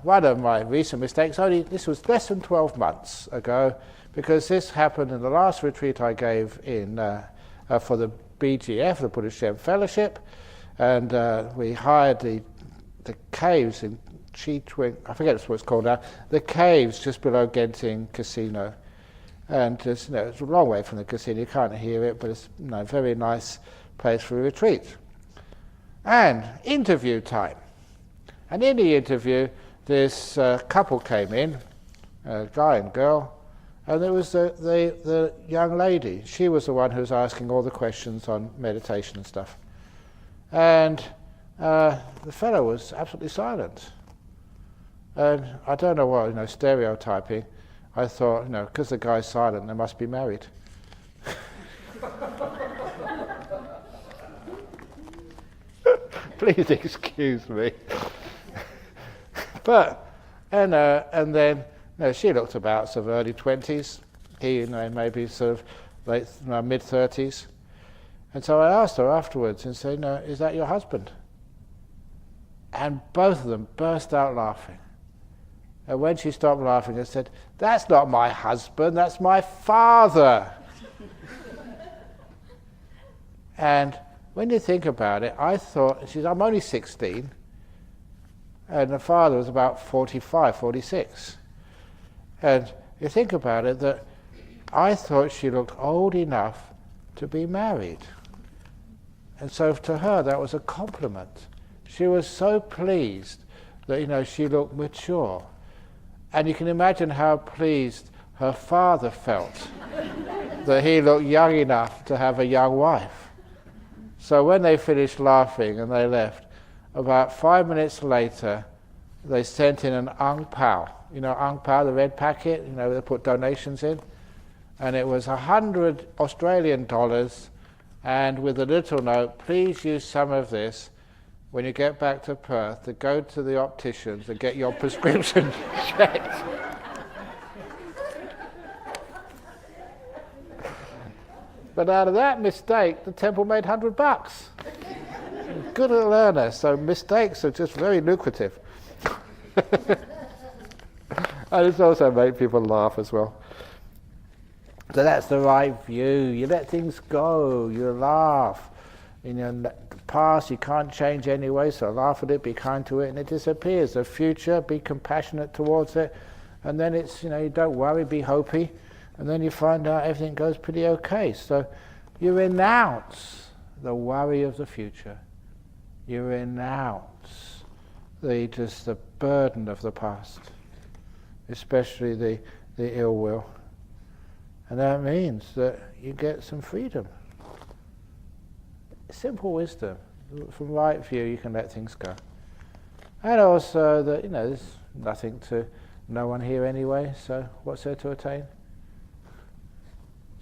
one of my recent mistakes, this was less than 12 months ago, because this happened in the last retreat I gave in for the BGF, the Buddhist Gem Fellowship, and we hired the caves in Chi-Twing, I forget what it's called now, the caves just below Genting Casino. And it's a long way from the casino, you can't hear it, but it's a very nice place for a retreat. And interview time. And in the interview, this couple came in, a guy and girl, and there was the young lady. She was the one who was asking all the questions on meditation and stuff. And the fellow was absolutely silent. And I don't know what, stereotyping, I thought, because the guy's silent, they must be married. Please excuse me. And then she looked about sort of early 20s, he maybe sort of late mid-30s. And so I asked her afterwards and said, is that your husband? And both of them burst out laughing. And when she stopped laughing, I said, that's not my husband, that's my father. And when you think about it, I thought, I'm only 16, and the father was about 45, 46. And you think about it, that I thought she looked old enough to be married. And so to her, that was a compliment. She was so pleased that, she looked mature. And you can imagine how pleased her father felt that he looked young enough to have a young wife. So when they finished laughing and they left, about 5 minutes later, they sent in an ang pao. Ang pao, the red packet, they put donations in. And it was 100 Australian dollars, and with a little note, please use some of this when you get back to Perth to go to the opticians and get your prescription checked. But out of that mistake, the temple made $100. Good learner, so mistakes are just very lucrative. And it's also made people laugh as well. So that's the right view. You let things go, you laugh. In the past you can't change anyway, so laugh at it, be kind to it, and it disappears. The future, be compassionate towards it, and then it's, you don't worry, be hopey, and then you find out everything goes pretty okay. So you renounce the worry of the future. You renounce the burden of the past, especially the ill will. And that means that you get some freedom. Simple wisdom. From right view, you can let things go. And also that, there's nothing to no one here anyway, so what's there to attain?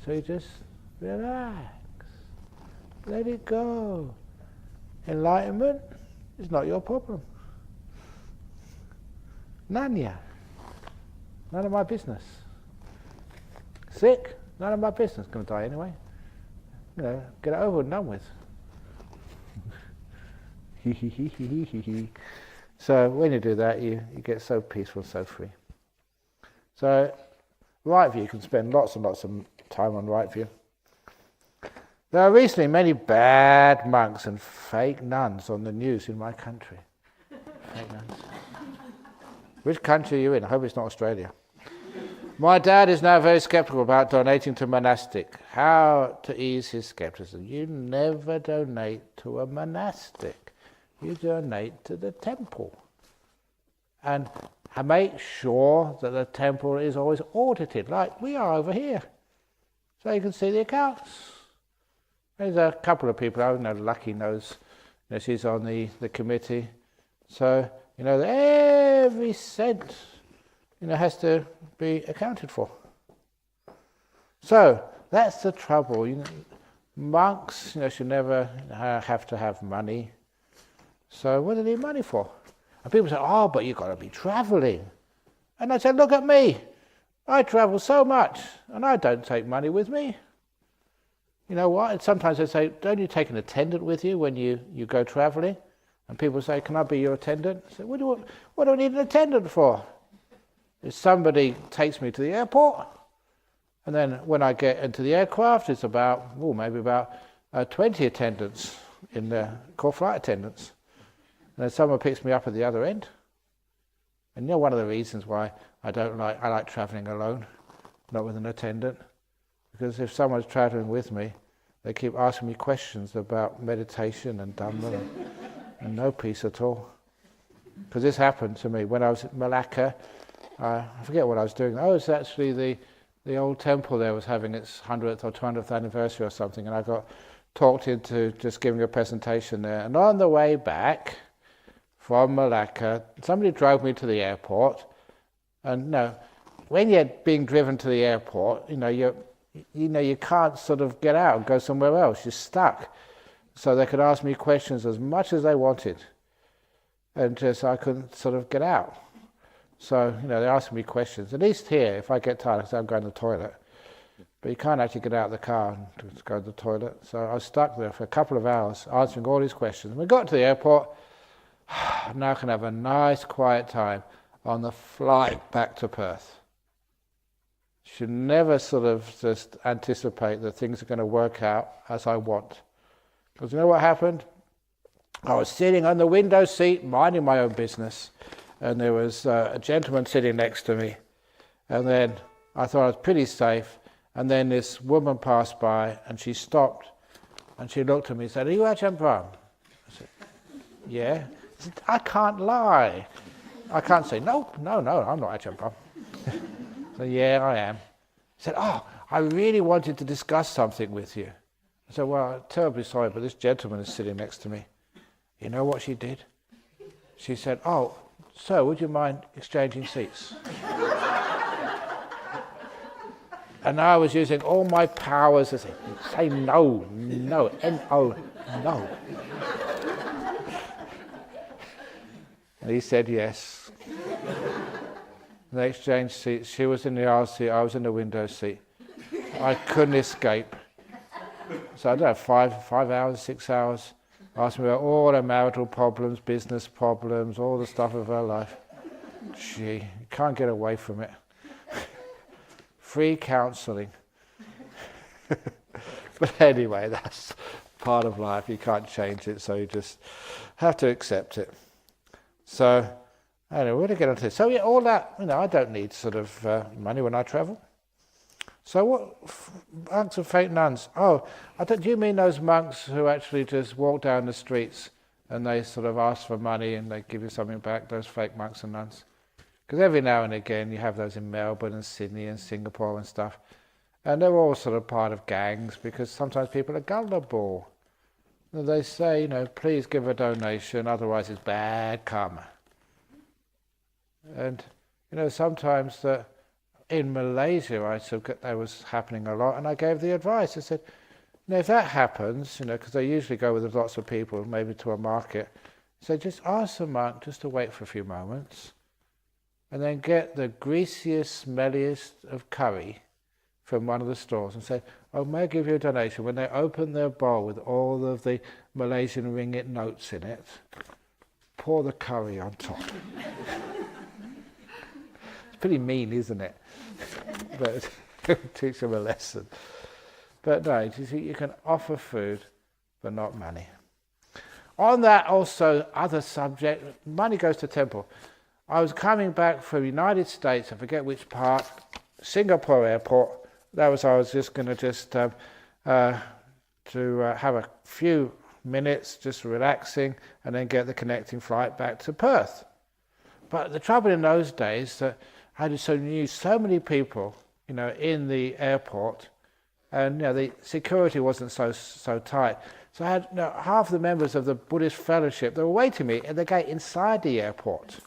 So you just relax. Let it go. Enlightenment is not your problem. Nanya. None of my business. Sick? None of my business. Going to die anyway. Get it over and done with. So when you do that, you get so peaceful, so free. So right view, you can spend lots and lots of time on right view. There are recently many bad monks and fake nuns on the news in my country. Fake nuns. Which country are you in? I hope it's not Australia. My dad is now very skeptical about donating to monastic. How to ease his skepticism? You never donate to a monastic. You donate to the temple. And make sure that the temple is always audited, like we are over here. So you can see the accounts. There's a couple of people, I know Lucky knows, she's on the committee. So, that every cent, has to be accounted for. So, that's the trouble. Monks, should never have to have money. So what do they need money for? And people say, oh, but you've got to be travelling. And I said, look at me. I travel so much, and I don't take money with me. You know what? And sometimes they say, don't you take an attendant with you when you go travelling? And people say, can I be your attendant? I say, what do I need an attendant for? If somebody takes me to the airport, and then when I get into the aircraft, it's maybe about 20 attendants in there, called flight attendants. And then someone picks me up at the other end. And one of the reasons why I like travelling alone, not with an attendant, because if someone's travelling with me, they keep asking me questions about meditation and Dhamma and no peace at all. Because this happened to me when I was at Malacca. I forget what I was doing. Oh, it's actually the old temple there was having its 100th or 200th anniversary or something, and I got talked into just giving a presentation there. And on the way back from Malacca, somebody drove me to the airport. And when you're being driven to the airport, you can't sort of get out and go somewhere else. You're stuck. So they could ask me questions as much as they wanted, and just I couldn't sort of get out. So they asked me questions. At least here, if I get tired, I say I'm going to the toilet. But you can't actually get out of the car and go to the toilet. So I was stuck there for a couple of hours answering all these questions. We got to the airport. Now I can have a nice quiet time on the flight back to Perth. Should never sort of just anticipate that things are going to work out as I want. Because you know what happened? I was sitting on the window seat, minding my own business, and there was a gentleman sitting next to me. And then I thought I was pretty safe, and then this woman passed by, and she stopped, and she looked at me and said, "Are you Ajahn Brahm?" I said, "Yeah." I said, "I can't lie. I can't say, no, I'm not Ajahn Brahm." So, "Yeah, I am." He said, "Oh, I really wanted to discuss something with you." I said, "Well, I'm terribly sorry, but this gentleman is sitting next to me." You know what she did? She said, "Oh, sir, would you mind exchanging seats?" And I was using all my powers to say no, N-O, no. And he said yes. They exchanged seats. She was in the aisle seat, I was in the window seat. I couldn't escape. So I don't know, 5 hours, 6 hours, asked me about all her marital problems, business problems, all the stuff of her life. Gee, you can't get away from it. Free counselling. But anyway, that's part of life. You can't change it, so you just have to accept it. So, anyway, we're going to get onto this. So yeah, all that, I don't need sort of money when I travel. So what, monks and fake nuns? Oh, do you mean those monks who actually just walk down the streets and they sort of ask for money and they give you something back, those fake monks and nuns? Because every now and again you have those in Melbourne and Sydney and Singapore and stuff. And they're all sort of part of gangs because sometimes people are gullible. And they say, please give a donation, otherwise it's bad karma. And, sometimes in Malaysia, that was happening a lot, and I gave the advice. I said, if that happens, because they usually go with lots of people, maybe to a market, so just ask the monk just to wait for a few moments, and then get the greasiest, smelliest of curry from one of the stores and say, "Oh, may I give you a donation?" When they open their bowl with all of the Malaysian ringgit notes in it, pour the curry on top. It's pretty mean, isn't it? But teach them a lesson. But no, you see, you can offer food, but not money. On that also, other subject, money goes to temple. I was coming back from the United States, I forget which part, Singapore airport. I was just going to have a few minutes, just relaxing, and then get the connecting flight back to Perth. But the trouble in those days that I knew so many people, in the airport, and the security wasn't so tight. So I had half the members of the Buddhist fellowship. They were waiting me at the gate inside the airport.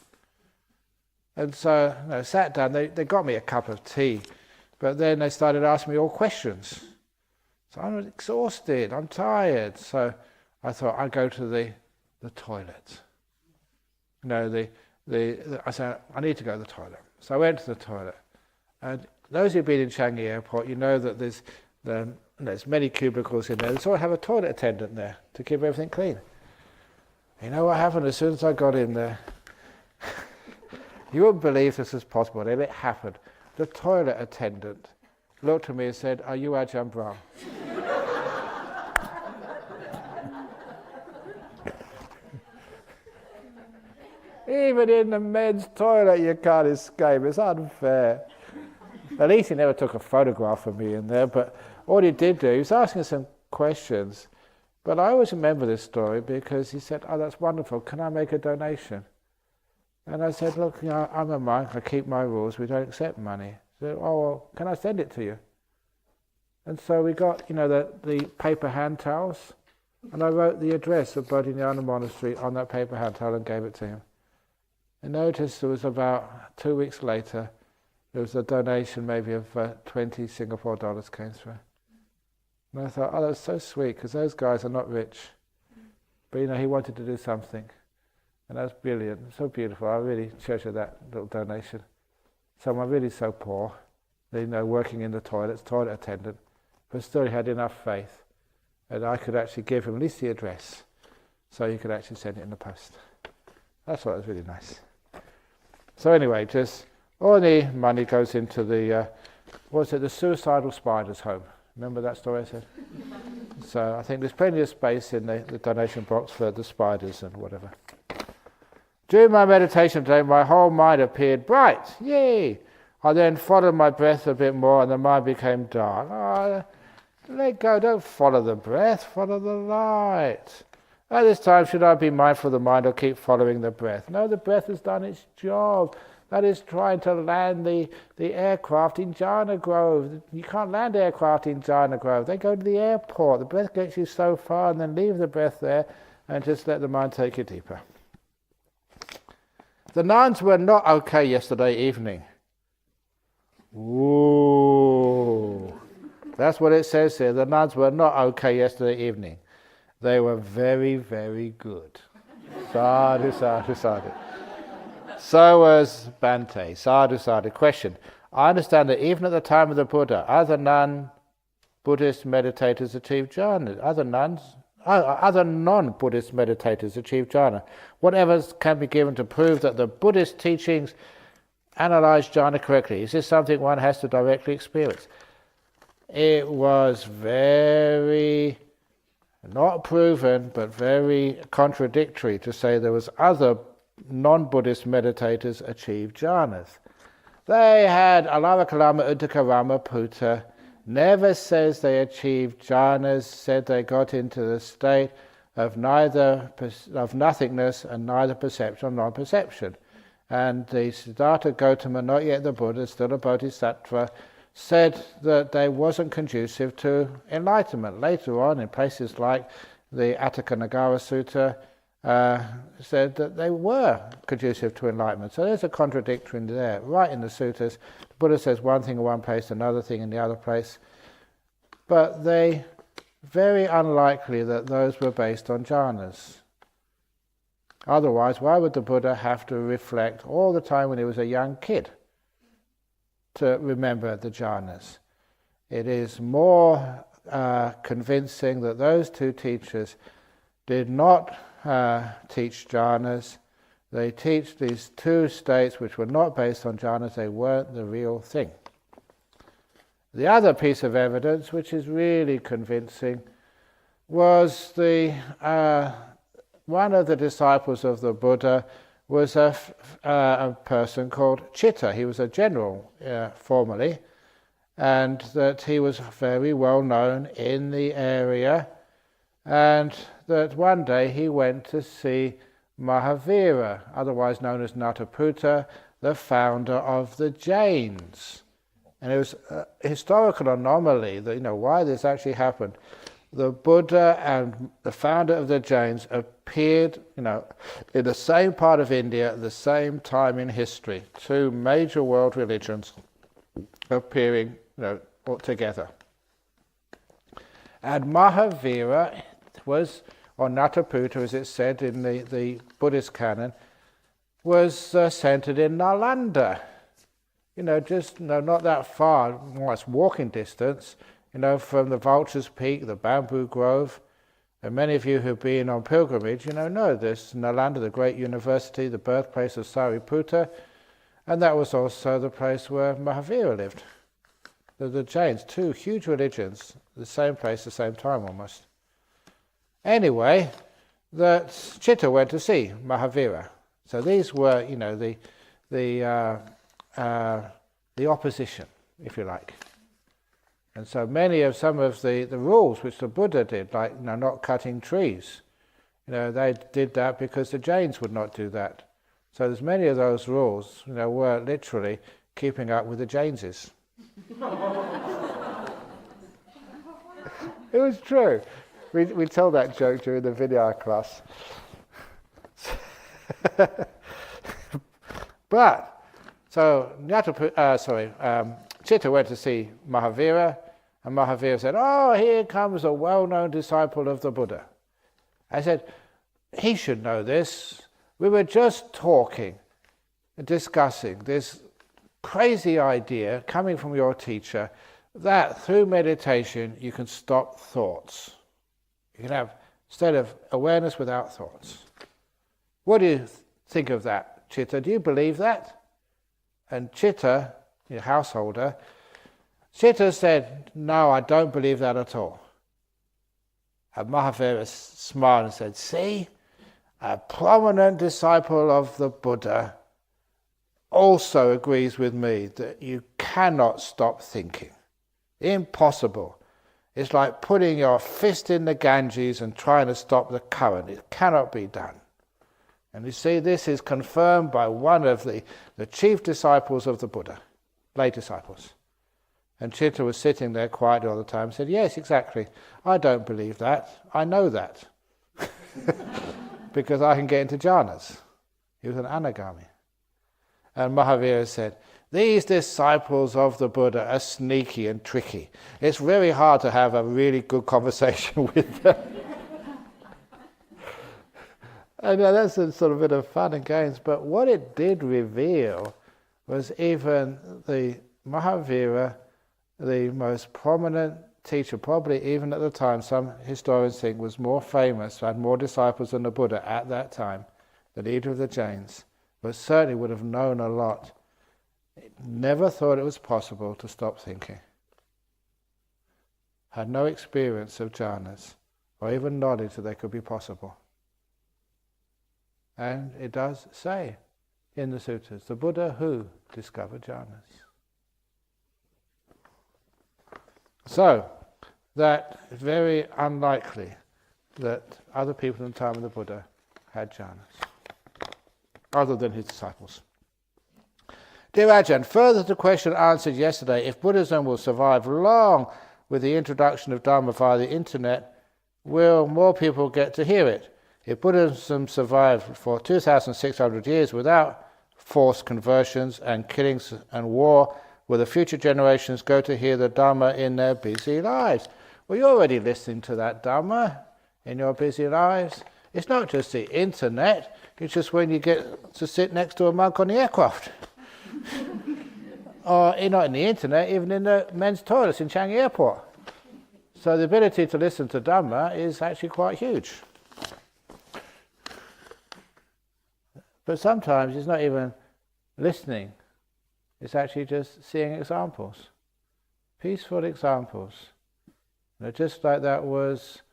And so I sat down. They got me a cup of tea. But then they started asking me all questions. So I'm exhausted, I'm tired. So I thought I'd go to the toilet. I said, I need to go to the toilet. So I went to the toilet. And those who've been in Changi Airport, you know that there's many cubicles in there. They sort of have a toilet attendant there to keep everything clean. You know what happened as soon as I got in there? You wouldn't believe this was possible, and it happened. The toilet attendant looked at me and said, "Are you Ajahn Brahm?" even in the men's toilet you can't escape. It's unfair. At least he never took a photograph of me in there, but all he did do, he was asking some questions. But I always remember this story because he said, "Oh, that's wonderful. Can I make a donation?" And I said, "Look, I'm a monk. I keep my rules. We don't accept money." He said, "Oh, well, can I send it to you?" And so we got, the paper hand towels, and I wrote the address of Bodhinyana Monastery on that paper hand towel and gave it to him. And noticed it was about 2 weeks later, there was a donation maybe of 20 Singapore dollars came through. And I thought, oh, that's so sweet, because those guys are not rich. But he wanted to do something. And that's brilliant, so beautiful. I really treasure that little donation. Someone really so poor, working in the toilets, toilet attendant, but still he had enough faith that I could actually give him at least the address, so he could actually send it in the post. That's what was really nice. So anyway, just all the money goes into the suicidal spider's home. Remember that story I said? So I think there's plenty of space in the donation box for the spiders and whatever. During my meditation today, my whole mind appeared bright. Yay! I then followed my breath a bit more and the mind became dark. Oh, let go, don't follow the breath, follow the light. At this time, should I be mindful of the mind or keep following the breath? No, the breath has done its job. That is trying to land the aircraft in Jhana Grove. You can't land aircraft in Jhana Grove. They go to the airport. The breath gets you so far, and then leave the breath there and just let the mind take you deeper. The nuns were not okay yesterday evening. Ooh. That's what it says here. The nuns were not okay yesterday evening. They were very, very good. Sadhu, sadhu, sadhu. So was Bhante. Sadhu, sadhu. Question. I understand that even at the time of the Buddha, other non-Buddhist meditators achieved jhana. Other non-Buddhist meditators achieved jhana. What evidence can be given to prove that the Buddhist teachings analyze jhana correctly? Is this something one has to directly experience? It was very, not proven, but very contradictory to say there was other non-Buddhist meditators achieved jhanas. They had Alavakalama, Uddhakarama, Putta, never says they achieved jhanas, said they got into the state of nothingness and neither perception nor non-perception. And the Siddhartha Gautama, not yet the Buddha, still a bodhisattva, said that they wasn't conducive to enlightenment. Later on, in places like the Atthakkanagara Sutta, said that they were conducive to enlightenment. So there's a contradiction there. Right in the suttas, the Buddha says one thing in one place, another thing in the other place. But they, very unlikely that those were based on jhanas. Otherwise, why would the Buddha have to reflect all the time when he was a young kid to remember the jhanas? It is more convincing that those two teachers did not teach jhanas. They teach these two states which were not based on jhanas. They weren't the real thing. The other piece of evidence, which is really convincing, was one of the disciples of the Buddha was a person called Chitta. He was a general formerly, and that he was very well known in the area, and that one day he went to see Mahavira, otherwise known as Nataputta, the founder of the Jains. And it was a historical anomaly that, why this actually happened. The Buddha and the founder of the Jains appeared, in the same part of India at the same time in history. Two major world religions appearing, together. And Mahavira was, or Nataputta, as it's said in the Buddhist canon, was centered in Nalanda. Not that far, almost walking distance, from the Vulture's Peak, the Bamboo Grove. And many of you who've been on pilgrimage, know this. Nalanda, the great university, the birthplace of Sariputta, and that was also the place where Mahavira lived. The Jains, two huge religions, the same place, the same time almost. Anyway, that Chitta went to see Mahavira. So these were, the opposition, if you like. And so some of the rules which the Buddha did, like not cutting trees, they did that because the Jains would not do that. So there's many of those rules, were literally keeping up with the Jainses. It was true. We told that joke during the Vinaya class. But, so Chitta went to see Mahavira, and Mahavira said, "Oh, here comes a well-known disciple of the Buddha." I said, "He should know this. We were just talking, discussing this crazy idea coming from your teacher that through meditation you can stop thoughts. You can have, instead of awareness, without thoughts. What do you think of that, Chitta? Do you believe that?" And Chitta, your householder, Chitta said, "No, I don't believe that at all." And Mahavira smiled and said, "See, a prominent disciple of the Buddha also agrees with me that you cannot stop thinking. Impossible. It's like putting your fist in the Ganges and trying to stop the current. It cannot be done." And you see, this is confirmed by one of the chief disciples of the Buddha, lay disciples. And Chitta was sitting there quietly all the time and said, "Yes, exactly. I don't believe that. I know that." Because I can get into jhanas. He was an anagami. And Mahavira said, "These disciples of the Buddha are sneaky and tricky. It's very hard to have a really good conversation with them." And that's a sort of bit of fun and games, but what it did reveal was even the Mahavira, the most prominent teacher, probably even at the time, some historians think was more famous, had more disciples than the Buddha at that time, the leader of the Jains, but certainly would have known a lot. Never thought it was possible to stop thinking. Had no experience of jhanas, or even knowledge that they could be possible. And it does say in the sutras, the Buddha who discovered jhanas. So, that is very unlikely that other people in the time of the Buddha had jhanas, other than his disciples. Dear Ajahn, further to the question answered yesterday, if Buddhism will survive long with the introduction of Dhamma via the internet, will more people get to hear it? If Buddhism survived for 2,600 years without forced conversions and killings and war, will the future generations go to hear the Dhamma in their busy lives? Well, you're already listening to that Dhamma in your busy lives. It's not just the internet, it's just when you get to sit next to a monk on the aircraft. Or not in the internet, even in the men's toilets in Changi Airport. So the ability to listen to Dhamma is actually quite huge. But sometimes it's not even listening, it's actually just seeing examples, peaceful examples. Just like that was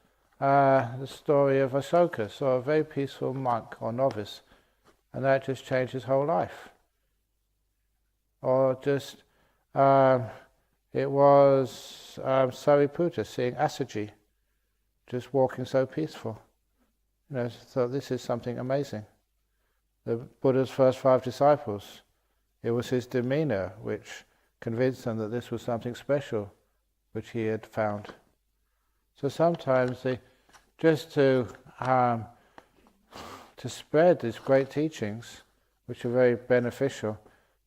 the story of Ashoka, saw a very peaceful monk or novice, and that just changed his whole life. Or just, it was Sariputta seeing Asaji, just walking so peaceful. So this is something amazing. The Buddha's first 5 disciples, it was his demeanor which convinced them that this was something special which he had found. So sometimes just to spread these great teachings, which are very beneficial,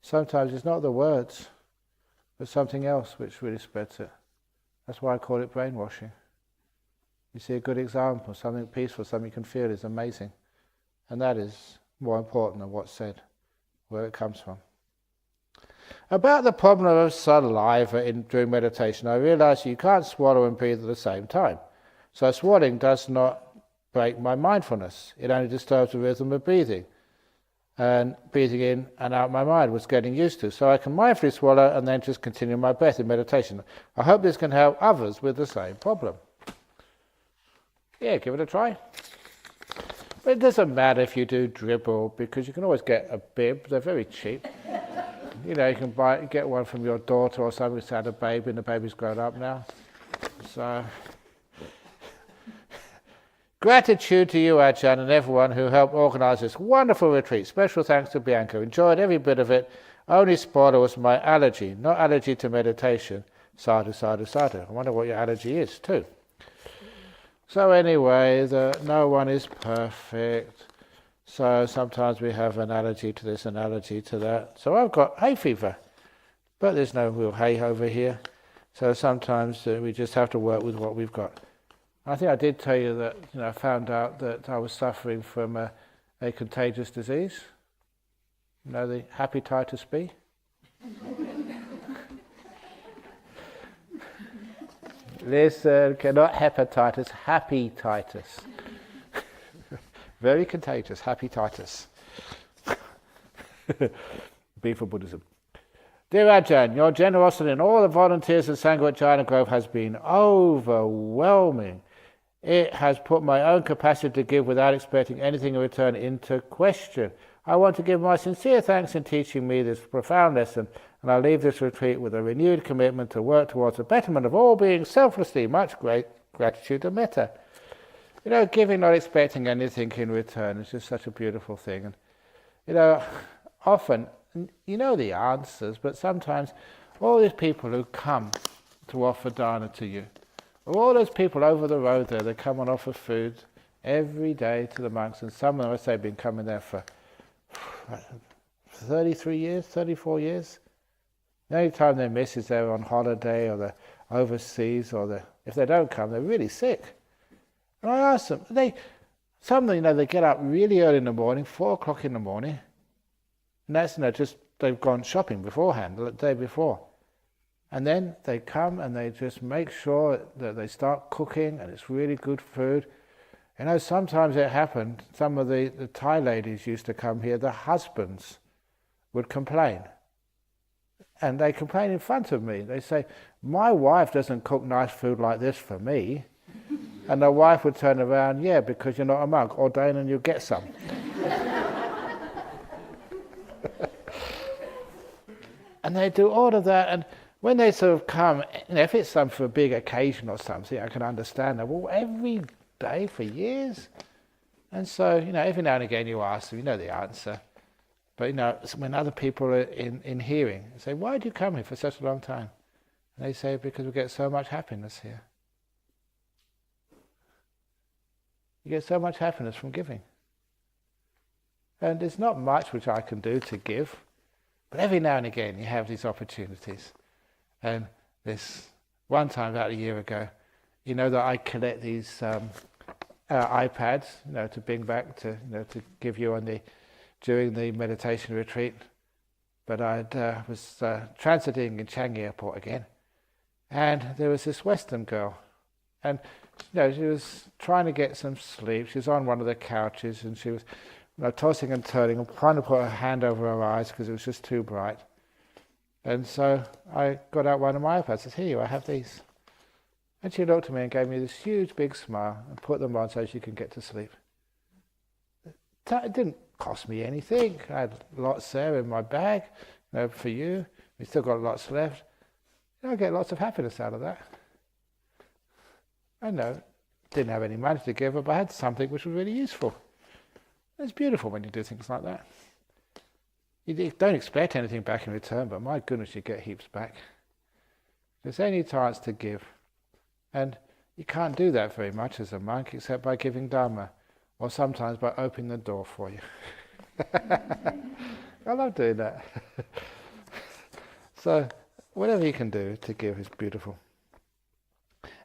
sometimes it's not the words, but something else which really spreads it. That's why I call it brainwashing. You see a good example, something peaceful, something you can feel is amazing. And that is more important than what's said, where it comes from. About the problem of saliva during meditation, I realized you can't swallow and breathe at the same time. So swallowing does not break my mindfulness. It only disturbs the rhythm of breathing. And breathing in and out my mind was getting used to. So I can mindfully swallow and then just continue my breath in meditation. I hope this can help others with the same problem. Yeah, give it a try. But it doesn't matter if you do dribble, because you can always get a bib. They're very cheap. You know, you can get one from your daughter or somebody who's had a baby and the baby's grown up now. So, gratitude to you, Ajahn, and everyone who helped organise this wonderful retreat. Special thanks to Bianca. Enjoyed every bit of it. Only spoiler was my allergy, not allergy to meditation. Sadhu, sadhu, sadhu. I wonder what your allergy is too. So anyway, no one is perfect. So sometimes we have an allergy to this, an allergy to that. So I've got hay fever, but there's no real hay over here. So sometimes we just have to work with what we've got. I think I did tell you that I found out that I was suffering from a contagious disease. You know, the hepatitis B. Listen, not hepatitis, happy-titus. Very contagious, happy-titus. B for Buddhism. Dear Ajahn, your generosity in all the volunteers in Sangha at Jhana Grove has been overwhelming. It has put my own capacity to give without expecting anything in return into question. I want to give my sincere thanks in teaching me this profound lesson, and I leave this retreat with a renewed commitment to work towards the betterment of all beings selflessly. Much great gratitude and metta. You know, giving not expecting anything in return is just such a beautiful thing. And often, you know the answers, but sometimes all these people who come to offer dana to you, all those people over the road there, they come and offer food every day to the monks, and some of them, I say, have been coming there for 33 years, 34 years. The only time they miss is they're on holiday or they're overseas, or if they don't come, they're really sick. And I ask them, some of them, they get up really early in the morning, 4 o'clock in the morning, and that's just they've gone shopping beforehand, the day before. And then they come and they just make sure that they start cooking, and it's really good food. Sometimes it happened, some of the Thai ladies used to come here, the husbands would complain. And they complain in front of me. They say, my wife doesn't cook nice food like this for me. And the wife would turn around, yeah, because you're not a monk, ordain and you'll get some. And they do all of that, and when they sort of come, if it's some for a big occasion or something, I can understand that. Well, every day for years? And so, every now and again you ask them, you know the answer. But, when other people are in hearing, they say, why do you come here for such a long time? And they say, because we get so much happiness here. You get so much happiness from giving. And there's not much which I can do to give, but every now and again you have these opportunities. And this one time about a year ago, that I collect these iPads, to bring back to give you during the meditation retreat. But I was transiting in Changi Airport again, and there was this Western girl, and she was trying to get some sleep. She was on one of the couches, and she was tossing and turning, and trying to put her hand over her eyes because it was just too bright. And so I got out one of my iPads. I said, here, I have these. And she looked at me and gave me this huge big smile and put them on so she could get to sleep. It didn't cost me anything. I had lots there in my bag, for you. We still got lots left. I get lots of happiness out of that. I know, didn't have any money to give her, but I had something which was really useful. It's beautiful when you do things like that. You don't expect anything back in return, but my goodness, you get heaps back. There's any chance to give. And you can't do that very much as a monk, except by giving Dharma, or sometimes by opening the door for you. I love doing that. So, whatever you can do to give is beautiful.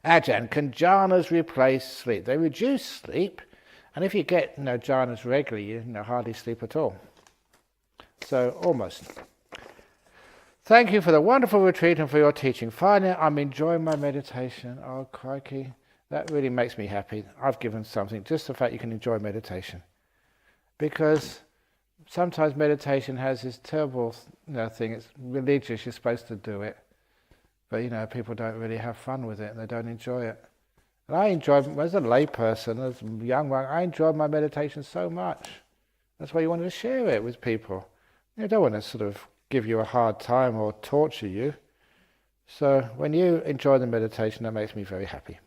Ajahn, can jhanas replace sleep? They reduce sleep, and if you get jhanas regularly, you hardly sleep at all. So, almost. Thank you for the wonderful retreat and for your teaching. Finally, I'm enjoying my meditation. Oh, crikey. That really makes me happy. I've given something, just the fact you can enjoy meditation. Because sometimes meditation has this terrible thing. It's religious, you're supposed to do it. But, people don't really have fun with it and they don't enjoy it. And I enjoyed, as a layperson, as a young one, I enjoyed my meditation so much. That's why you wanted to share it with people. You don't want to sort of give you a hard time or torture you. So when you enjoy the meditation, that makes me very happy.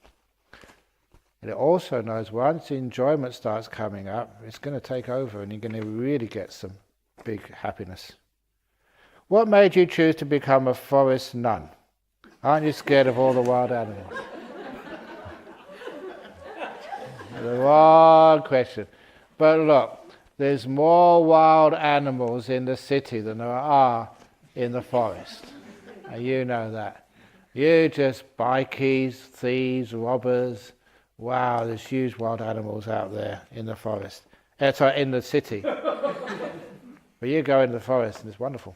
And it also knows once the enjoyment starts coming up, it's going to take over and you're going to really get some big happiness. What made you choose to become a forest nun? Aren't you scared of all the wild animals? The wrong question. But look, there's more wild animals in the city than there are in the forest. And you know that. You just bikies, thieves, robbers. Wow, there's huge wild animals out there in the forest. Sorry, in the city. But you go into the forest and it's wonderful.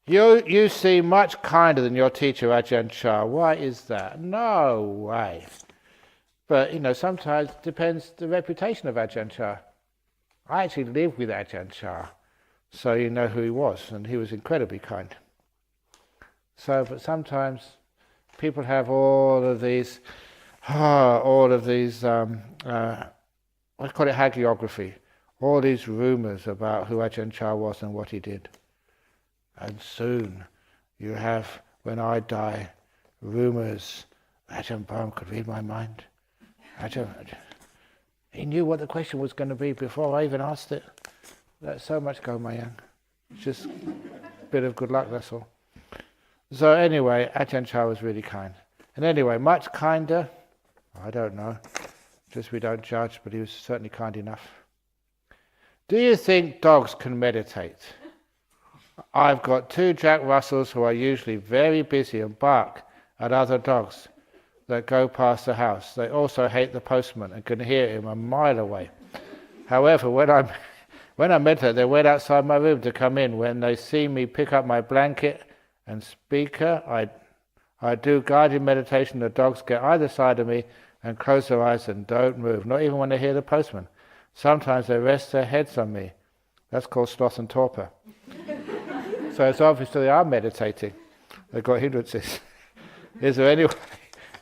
You seem much kinder than your teacher Ajahn Chah. Why is that? No way. But, sometimes it depends the reputation of Ajahn Chah. I actually lived with Ajahn Chah, so you know who he was, and he was incredibly kind. But sometimes people have all of these, I call it hagiography, all these rumours about who Ajahn Chah was and what he did. And soon you have, when I die, rumours, Ajahn Brahm could read my mind. He knew what the question was going to be before I even asked it. Let so much go, my young. Just a bit of good luck, that's all. So anyway, Ajahn Chah was really kind. And anyway, much kinder, I don't know. Just we don't judge, but he was certainly kind enough. Do you think dogs can meditate? I've got 2 Jack Russells who are usually very busy and bark at other dogs that go past the house. They also hate the postman and can hear him a mile away. However, when I meditate, they wait outside my room to come in. When they see me pick up my blanket and speaker, I do guided meditation. The dogs get either side of me and close their eyes and don't move, not even when they hear the postman. Sometimes they rest their heads on me. That's called sloth and torpor. So it's obvious that they are meditating. They've got hindrances. Is there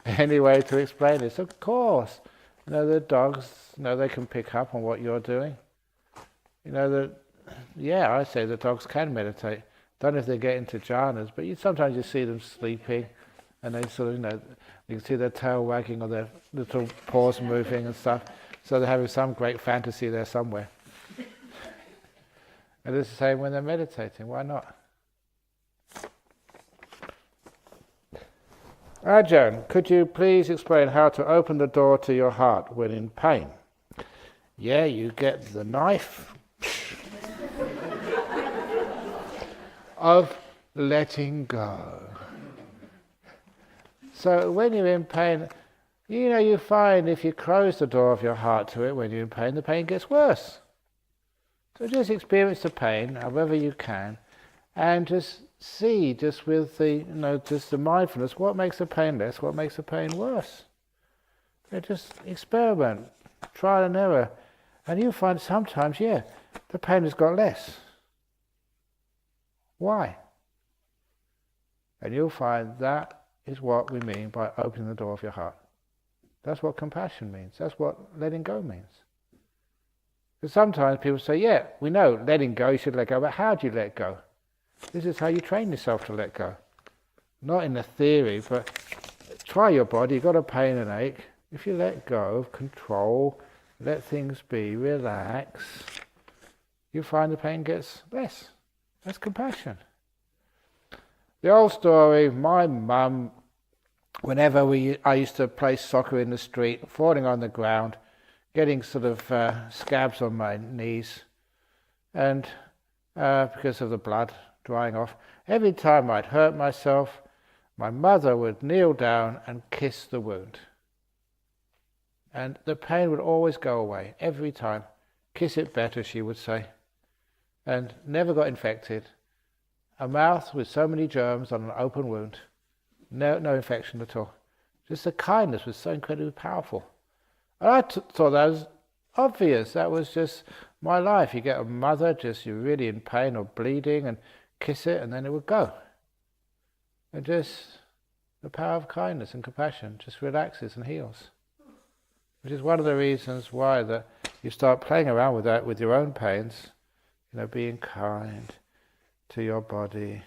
any way to explain this? Of course. The dogs, they can pick up on what you're doing. I say the dogs can meditate. Don't know if they get into jhanas, but sometimes you see them sleeping and they sort of, you can see their tail wagging or their little paws moving and stuff. So they're having some great fantasy there somewhere. And it's the same when they're meditating. Why not? Ajahn, could you please explain how to open the door to your heart when in pain? Yeah, you get the knife of letting go. So when you're in pain, you find if you close the door of your heart to it when you're in pain, the pain gets worse. So just experience the pain, however you can, and just see, just with the, just the mindfulness, what makes the pain less, what makes the pain worse. Just experiment, trial and error, and you'll find sometimes, the pain has got less. Why? And you'll find that is what we mean by opening the door of your heart. That's what compassion means. That's what letting go means. Because sometimes people say, we know letting go, you should let go, but how do you let go? This is how you train yourself to let go. Not in the theory, but try your body. You've got a pain and ache. If you let go, control, let things be, relax, you find the pain gets less. That's compassion. The old story, my mum, whenever I used to play soccer in the street, falling on the ground, getting sort of scabs on my knees, and because of the blood drying off, every time I'd hurt myself, my mother would kneel down and kiss the wound. And the pain would always go away, every time. Kiss it better, she would say. And never got infected. A mouth with so many germs on an open wound. No infection at all. Just the kindness was so incredibly powerful. And I thought that was obvious. That was just my life. You get a mother, you're really in pain or bleeding, and kiss it, and then it would go. And just The power of kindness and compassion just relaxes and heals. Which is one of the reasons why that you start playing around with that, with your own pains, being kind to your body.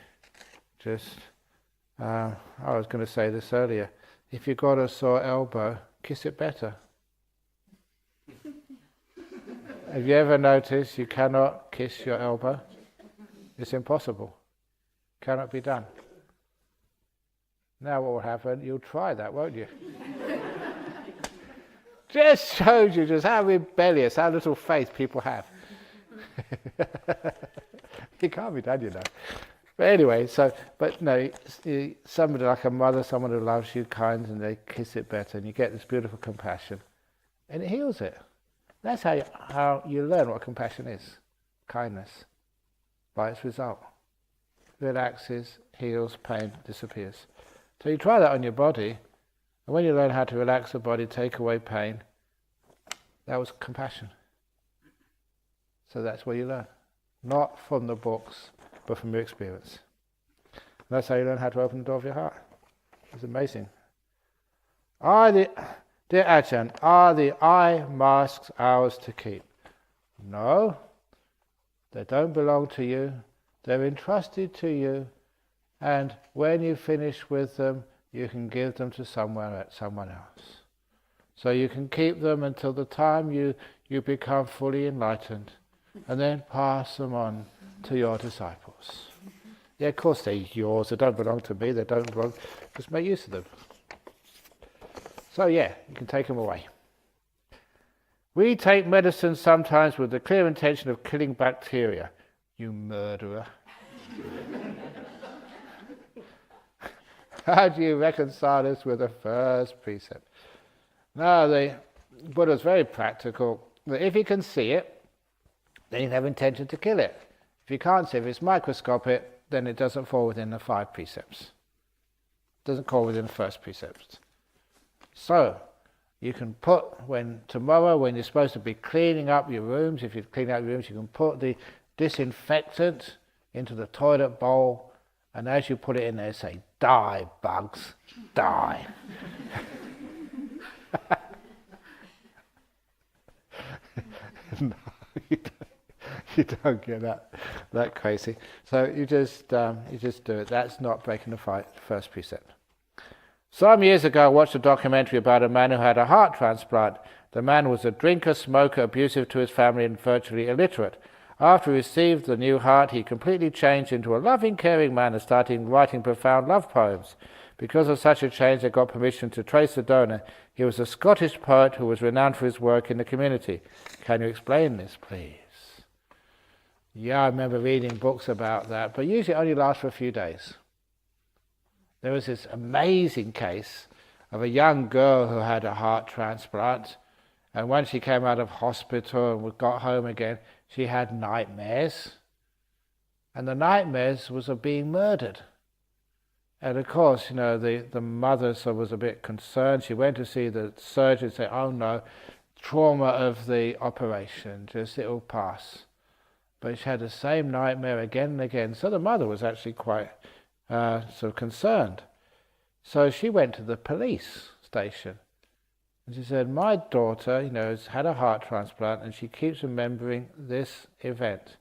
Just, I was going to say this earlier, if you've got a sore elbow, kiss it better. Have you ever noticed you cannot kiss your elbow? It's impossible. Cannot be done. Now what will happen? You'll try that, won't you? Just shows you just how rebellious, how little faith people have. It can't be done, But anyway, somebody like a mother, someone who loves you, kind, and they kiss it better, and you get this beautiful compassion, and it heals it. That's how you learn what compassion is. Kindness, by its result. Relaxes, heals, pain disappears. So you try that on your body, and when you learn how to relax the body, take away pain, that was compassion. So that's what you learn. Not from the books, but from your experience. And that's how you learn how to open the door of your heart. It's amazing. Dear Ajahn, are the eye masks ours to keep? No, they don't belong to you. They're entrusted to you, and when you finish with them, you can give them to someone else. So you can keep them until the time you become fully enlightened, and then pass them on to your disciples. Yeah, of course they're yours. They don't belong to me. They don't belong. Just make use of them. So yeah, you can take them away. We take medicine sometimes with the clear intention of killing bacteria. You murderer. How do you reconcile this with the first precept? Now, the Buddha's very practical. That if you can see it, then you have intention to kill it. If you can't see it, if it's microscopic, then it doesn't fall within the 5 precepts. It doesn't fall within the first precepts. So, you can put, tomorrow when you're supposed to be cleaning up your rooms, if you're cleaning up your rooms, you can put the disinfectant into the toilet bowl, and as you put it in there, say, "Die, bugs, die." No, you don't get that crazy. So you just do it. That's not breaking the first precept. Some years ago, I watched a documentary about a man who had a heart transplant. The man was a drinker, smoker, abusive to his family, and virtually illiterate. After he received the new heart, he completely changed into a loving, caring man and started writing profound love poems. Because of such a change, they got permission to trace the donor. He was a Scottish poet who was renowned for his work in the community. Can you explain this, please? Yeah, I remember reading books about that, but usually it only lasts for a few days. There was this amazing case of a young girl who had a heart transplant, and when she came out of hospital and got home again, she had nightmares, and the nightmares was of being murdered. And of course, the mother was a bit concerned. She went to see the surgeon and said, "Oh no, trauma of the operation, it will pass." But she had the same nightmare again and again. So the mother was actually quite concerned. So she went to the police station. And she said, "My daughter, has had a heart transplant and she keeps remembering this event."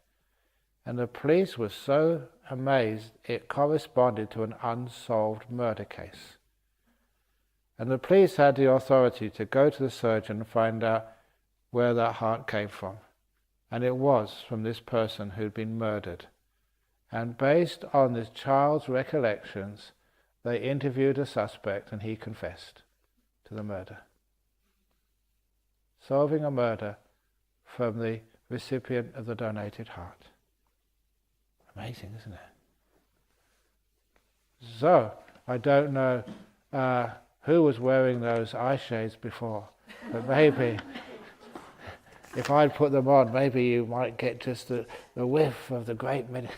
And the police were so amazed it corresponded to an unsolved murder case. And the police had the authority to go to the surgeon and find out where that heart came from. And it was from this person who'd been murdered. And based on this child's recollections, they interviewed a suspect and he confessed to the murder. Solving a murder from the recipient of the donated heart. Amazing, isn't it? So, I don't know who was wearing those eye shades before, but maybe if I'd put them on, maybe you might get just the whiff of the great minute.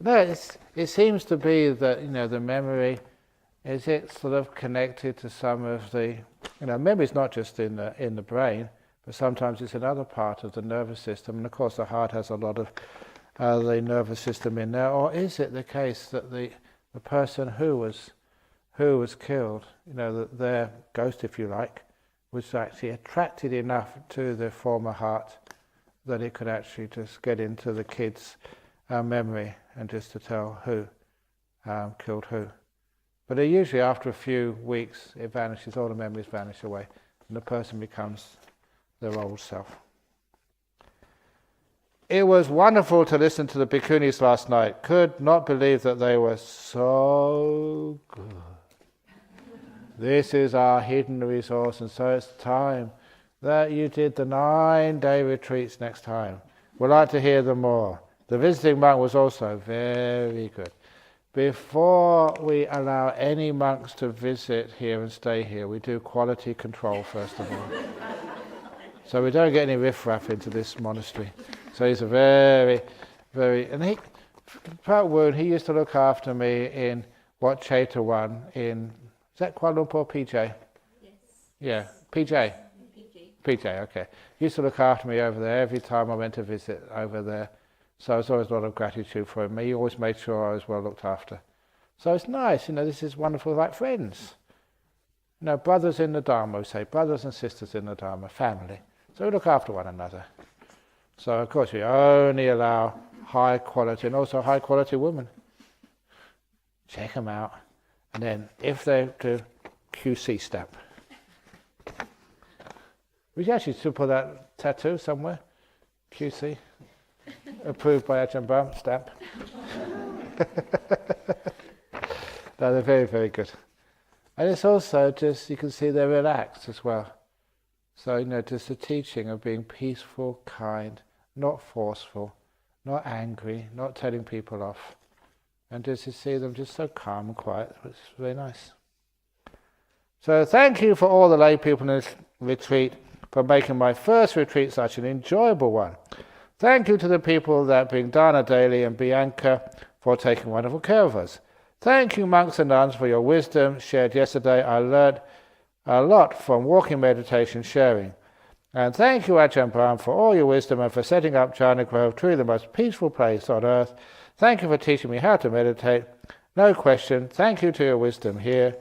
No, it seems to be that, the memory, is it sort of connected to some of the, memory's not just in the brain, but sometimes it's another part of the nervous system, and of course the heart has a lot of the nervous system in there. Or is it the case that the the person who was killed, their ghost, if you like, was actually attracted enough to the former heart that it could actually just get into the kid's memory and just to tell who killed who. But usually after a few weeks it vanishes, all the memories vanish away, and the person becomes their old self. It was wonderful to listen to the bhikkhunis last night. Could not believe that they were so good. This is our hidden resource, and so it's time that you did the 9-day retreats next time. We'd like to hear them more. The visiting monk was also very good. Before we allow any monks to visit here and stay here, we do quality control first of all. So we don't get any riffraff into this monastery. So he's a very, and Pat Woon, he used to look after me in Wat Chaithawan in, is that Kuala Lumpur, PJ? Yes. Yeah, PJ? PJ, okay. He used to look after me over there every time I went to visit over there. So there's always a lot of gratitude for him. He always made sure I was well looked after. So it's nice, this is wonderful, like friends. Brothers in the Dharma, we say, brothers and sisters in the Dharma, family. So we look after one another. So of course we only allow high quality, and also high quality women. Check them out. And then if they do, QC stamp. We should actually put that tattoo somewhere. QC. Approved by Ajahn Brahm, stamp. No, they're very, very good. And it's also just, you can see they're relaxed as well. So, just the teaching of being peaceful, kind, not forceful, not angry, not telling people off. And just to see them just so calm and quiet, it's very nice. So thank you for all the lay people in this retreat for making my first retreat such an enjoyable one. Thank you to the people that bring dana daily and Bianca for taking wonderful care of us. Thank you, monks and nuns, for your wisdom shared yesterday. I learned a lot from walking meditation sharing. And thank you, Ajahn Brahm, for all your wisdom and for setting up Jhana Grove, truly the most peaceful place on earth. Thank you for teaching me how to meditate. No question. Thank you to your wisdom here.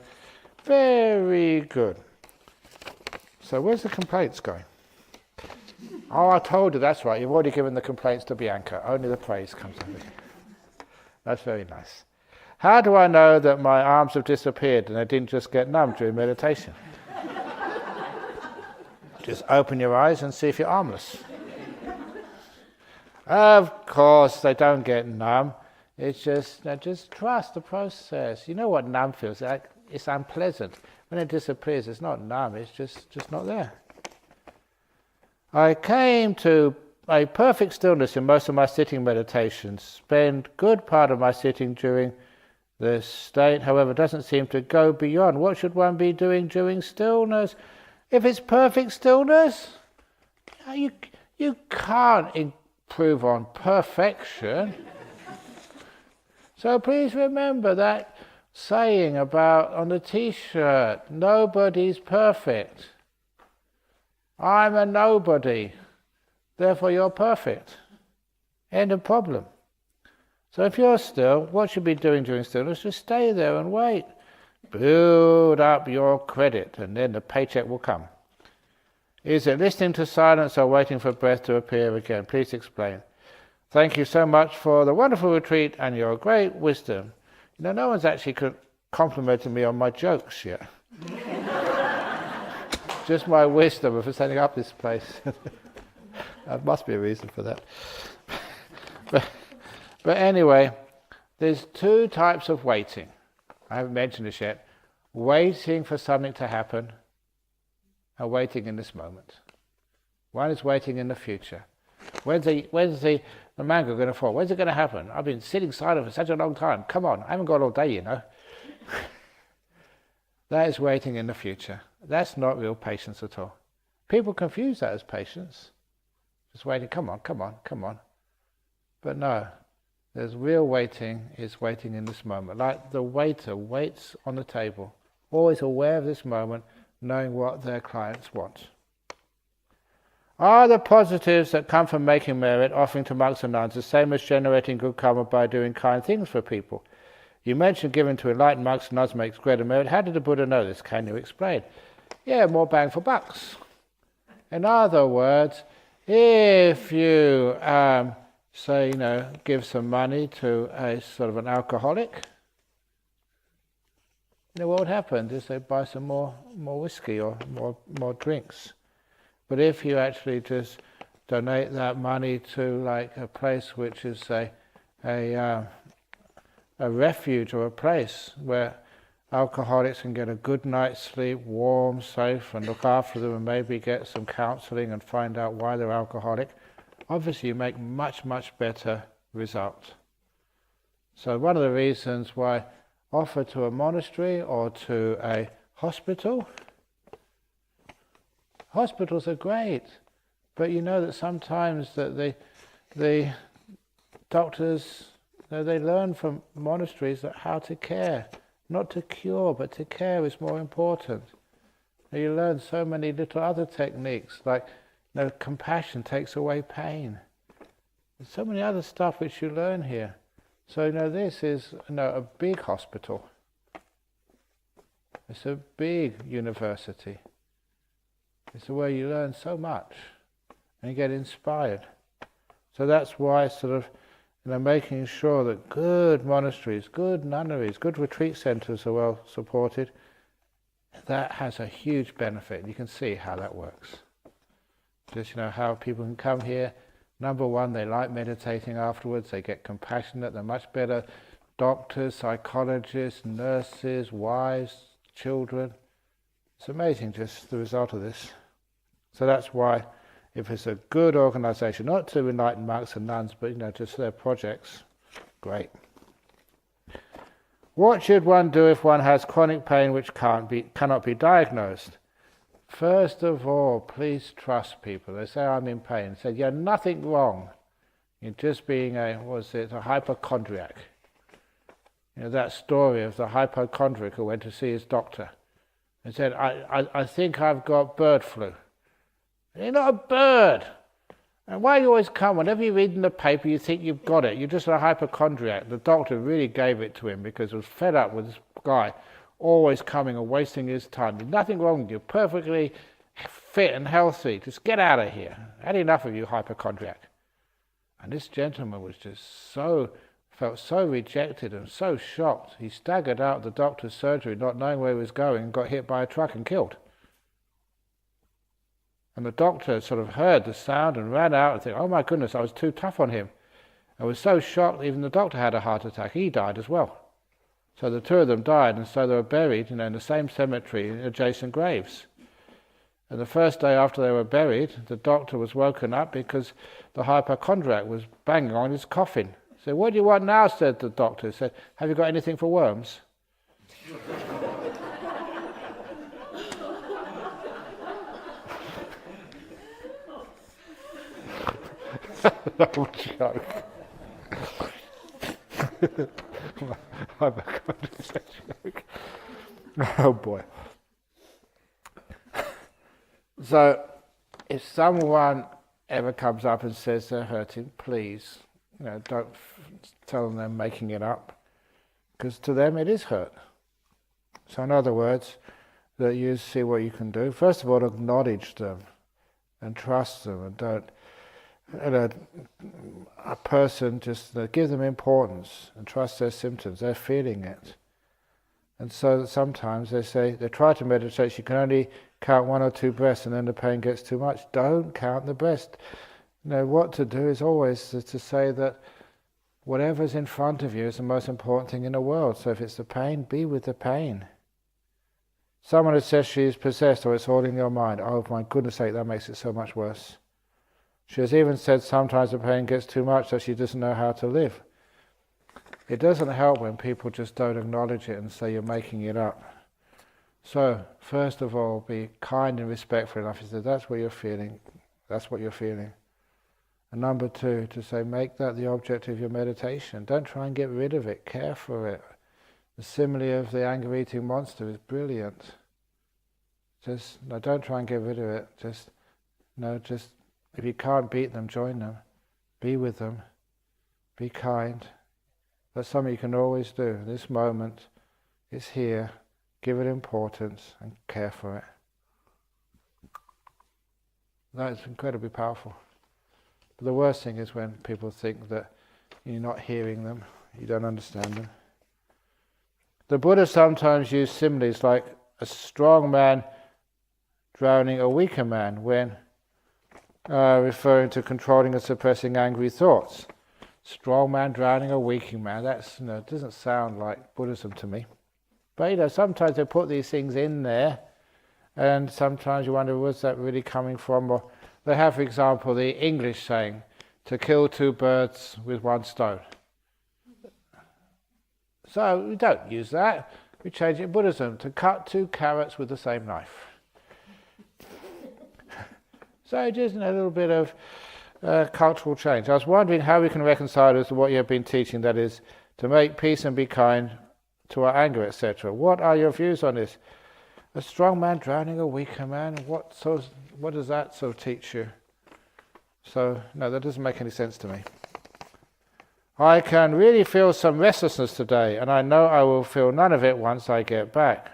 Very good. So where's the complaints going? Oh, I told you, that's right. You've already given the complaints to Bianca. Only the praise comes of it. That's very nice. How do I know that my arms have disappeared and they didn't just get numb during meditation? Just open your eyes and see if you're armless. Of course, they don't get numb. It's just trust the process. You know what numb feels like? It's unpleasant. When it disappears, it's not numb. It's just not there. I came to a perfect stillness in most of my sitting meditations. Spend good part of my sitting during this state, however, doesn't seem to go beyond. What should one be doing during stillness? If it's perfect stillness, you can't improve on perfection. So please remember that saying about on the t-shirt, nobody's perfect. I'm a nobody, therefore you're perfect. End of problem. So if you're still, what should you be doing during stillness? Just stay there and wait. Build up your credit, and then the paycheck will come. Is it listening to silence or waiting for breath to appear again? Please explain. Thank you so much for the wonderful retreat and your great wisdom. No one's actually complimented me on my jokes yet. Just my wisdom for setting up this place. There must be a reason for that. But anyway, there's two types of waiting. I haven't mentioned this yet. Waiting for something to happen and waiting in this moment. One is waiting in the future. When's the mango going to fall? When's it going to happen? I've been sitting silent for such a long time. Come on, I haven't got all day, That is waiting in the future. That's not real patience at all. People confuse that as patience. Just waiting, come on. But no, there's real waiting is waiting in this moment. Like the waiter waits on the table, always aware of this moment, knowing what their clients want. Are the positives that come from making merit, offering to monks and nuns, the same as generating good karma by doing kind things for people? You mentioned giving to enlightened monks and nuns makes greater merit. How did the Buddha know this? Can you explain? Yeah, more bang for bucks. In other words, if you say, give some money to a sort of an alcoholic, what would happen is they buy some more whiskey or more drinks. But if you actually just donate that money to like a place which is a refuge or a place where alcoholics can get a good night's sleep, warm, safe, and look after them and maybe get some counselling and find out why they're alcoholic, obviously you make much, much better results. So one of the reasons why offer to a monastery or to a hospital, hospitals are great, but you know that sometimes that the doctors, they learn from monasteries that how to care. Not to cure, but to care is more important. You learn so many little other techniques, like compassion takes away pain. There's so many other stuff which you learn here. So this is a big hospital. It's a big university. It's where you learn so much and you get inspired. So that's why sort of making sure that good monasteries, good nunneries, good retreat centres are well supported, that has a huge benefit. You can see how that works. Just how people can come here. Number one, they like meditating afterwards, they get compassionate, they're much better doctors, psychologists, nurses, wives, children. It's amazing just the result of this. So that's why if it's a good organisation, not to enlighten monks and nuns, but just their projects, great. What should one do if one has chronic pain which cannot be diagnosed? First of all, please trust people. They say, I'm in pain. Say, you're nothing wrong. You're just being a hypochondriac. That story of the hypochondriac who went to see his doctor and said, I think I've got bird flu. You're not a bird. And why you always come, whenever you read in the paper you think you've got it, you're just a hypochondriac. The doctor really gave it to him because he was fed up with this guy always coming and wasting his time. There's nothing wrong with you, perfectly fit and healthy. Just get out of here. I had enough of you, hypochondriac. And this gentleman was just felt so rejected and so shocked. He staggered out of the doctor's surgery not knowing where he was going and got hit by a truck and killed. And the doctor sort of heard the sound and ran out and thought, oh my goodness, I was too tough on him. I was so shocked, even the doctor had a heart attack. He died as well. So the two of them died, and so they were buried in the same cemetery in adjacent graves. And the first day after they were buried, the doctor was woken up because the hypochondriac was banging on his coffin. He said, what do you want now? Said the doctor. He said, have you got anything for worms? That was a joke. Oh boy. So, if someone ever comes up and says they're hurting, please, don't tell them they're making it up, because to them it is hurt. So in other words, that you see what you can do. First of all, acknowledge them and trust them, and don't a person just give them importance and trust their symptoms. They're feeling it. And so sometimes they try to meditate, you can only count 1 or 2 breaths and then the pain gets too much. Don't count the breaths. What to do is always to say that whatever's in front of you is the most important thing in the world. So if it's the pain, be with the pain. Someone who says she is possessed or it's all in your mind, oh my goodness sake, that makes it so much worse. She has even said sometimes the pain gets too much so she doesn't know how to live. It doesn't help when people just don't acknowledge it and say you're making it up. So, first of all, be kind and respectful enough to say that's what you're feeling, that's what you're feeling. And number 2, to say make that the object of your meditation. Don't try and get rid of it, care for it. The simile of the anger-eating monster is brilliant. Don't try and get rid of it. Just if you can't beat them, join them. Be with them. Be kind. That's something you can always do. This moment is here. Give it importance and care for it. That's incredibly powerful. But the worst thing is when people think that you're not hearing them, you don't understand them. The Buddha sometimes used similes like a strong man drowning a weaker man when referring to controlling and suppressing angry thoughts. Strong man drowning a weaker man, that's, it doesn't sound like Buddhism to me. But sometimes they put these things in there, and sometimes you wonder, where's that really coming from? Or they have, for example, the English saying, to kill two birds with one stone. So we don't use that. We change it in Buddhism to cut two carrots with the same knife. So just a little bit of cultural change. I was wondering how we can reconcile this to what you have been teaching, that is, to make peace and be kind to our anger, etc. What are your views on this? A strong man drowning a weaker man, what does that so teach you? So, no, that doesn't make any sense to me. I can really feel some restlessness today, and I know I will feel none of it once I get back.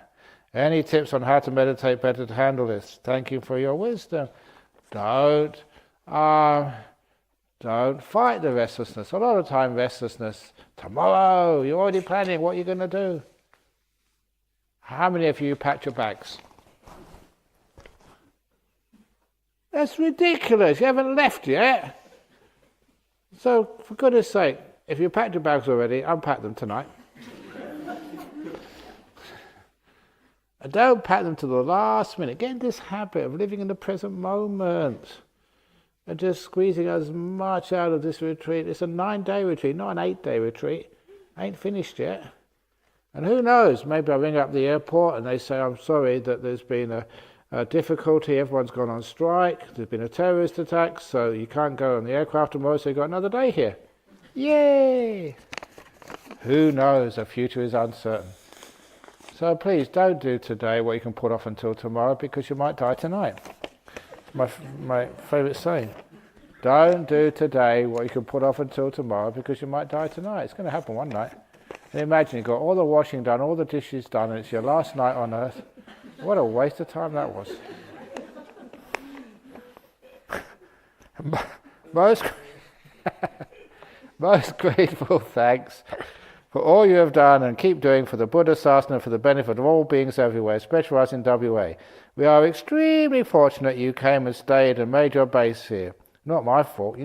Any tips on how to meditate better to handle this? Thank you for your wisdom. Don't fight the restlessness. A lot of time restlessness, tomorrow, you're already planning what you're going to do. How many of you packed your bags? That's ridiculous, you haven't left yet. So, for goodness sake, if you packed your bags already, unpack them tonight. And don't pack them to the last minute. Get in this habit of living in the present moment and just squeezing as much out of this retreat. It's a 9-day retreat, not an 8-day retreat. Ain't finished yet. And who knows, maybe I'll ring up the airport and they say, I'm sorry that there's been a difficulty, everyone's gone on strike, there's been a terrorist attack, so you can't go on the aircraft tomorrow, so you've got another day here. Yay! Who knows, the future is uncertain. So please don't do today what you can put off until tomorrow, because you might die tonight. My favourite saying. Don't do today what you can put off until tomorrow, because you might die tonight. It's going to happen one night. And imagine you've got all the washing done, all the dishes done, and it's your last night on earth. What a waste of time that was. Most grateful thanks for all you have done and keep doing for the Buddha Sasana for the benefit of all beings everywhere, especially us in WA. We are extremely fortunate you came and stayed and made your base here. Not my fault.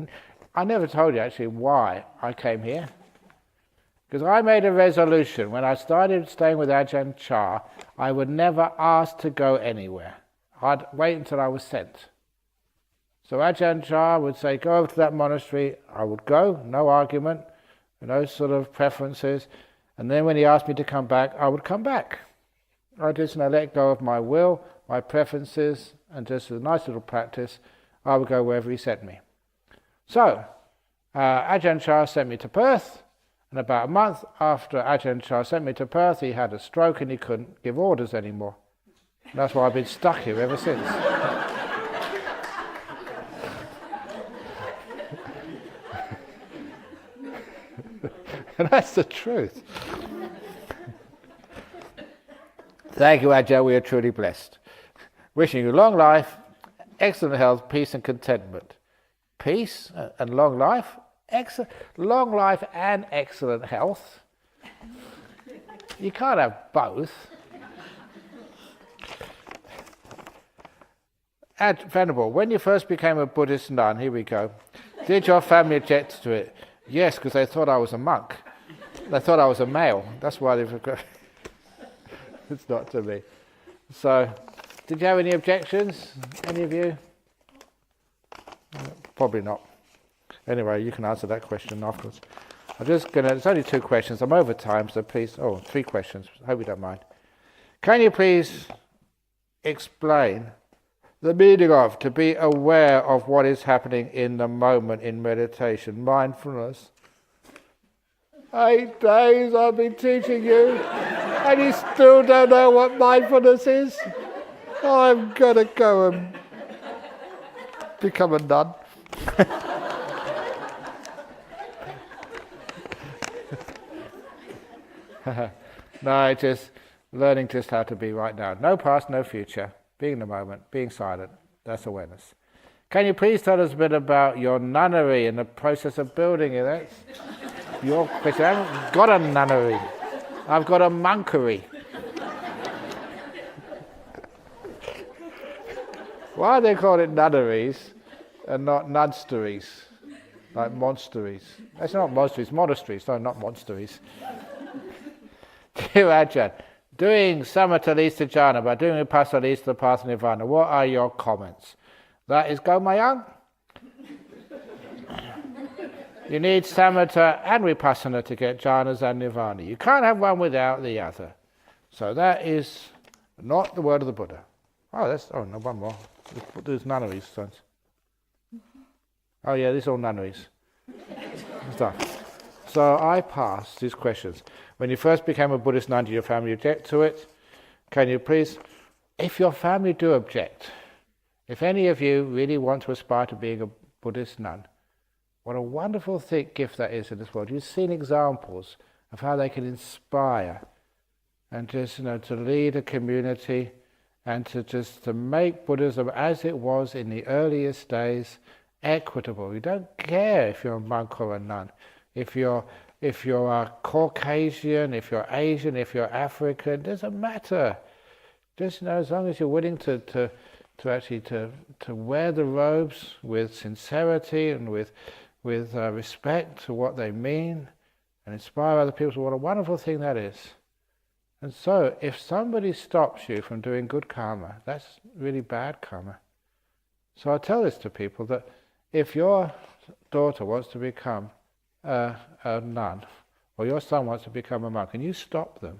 I never told you actually why I came here. Because I made a resolution when I started staying with Ajahn Chah, I would never ask to go anywhere. I'd wait until I was sent. So Ajahn Chah would say, go over to that monastery. I would go, no argument, no sort of preferences. And then when he asked me to come back, I would come back. I just let go of my will, my preferences, and just a nice little practice, I would go wherever he sent me. So Ajahn Chah sent me to Perth. And about a month after Ajahn Chah sent me to Perth, he had a stroke and he couldn't give orders anymore. And that's why I've been stuck here ever since. And that's the truth. Thank you, Ajahn, we are truly blessed. Wishing you long life, excellent health, peace and contentment. Peace and long life? Long life and excellent health. You can't have both. Venerable, when you first became a Buddhist nun, here we go, did your family object to it? Yes, because they thought I was a monk. They thought I was a male. That's why they've got... It's not to me. So, did you have any objections? Any of you? Probably not. Anyway, you can answer that question afterwards. It's only 2 questions. I'm over time, so please, 3 questions. I hope you don't mind. Can you please explain the meaning of to be aware of what is happening in the moment in meditation, mindfulness? 8 days I've been teaching you, and you still don't know what mindfulness is? I'm going to go and become a nun. No, it's just learning just how to be right now. No past, no future. Being in the moment, being silent. That's awareness. Can you please tell us a bit about your nunnery and the process of building it? That's your question. I haven't got a nunnery. I've got a monkery. Why they call it nunneries and not nunsteries, like monsteries? That's not monsteries, monasteries, no, not monsteries. Dear Ajahn, doing samatha leads to jhana, but doing vipassana leads to the path of nirvana. What are your comments? That is Gomayang. You need samatha and vipassana to get jhanas and nirvana. You can't have one without the other. So that is not the word of the Buddha. No, one more. There's nunneries, sons. Oh yeah, these are all nunneries. So I passed these questions. When you first became a Buddhist nun, did your family object to it? Can you please, if your family do object, if any of you really want to aspire to being a Buddhist nun, what a wonderful gift that is in this world. You've seen examples of how they can inspire and just, to lead a community and to make Buddhism as it was in the earliest days equitable. You don't care if you're a monk or a nun. If you're a Caucasian, if you're Asian, if you're African, it doesn't matter. Just as long as you're willing to wear the robes with sincerity and with respect to what they mean and inspire other people, what a wonderful thing that is. And so, if somebody stops you from doing good karma, that's really bad karma. So I tell this to people, that if your daughter wants to become a nun, or your son wants to become a monk, and you stop them,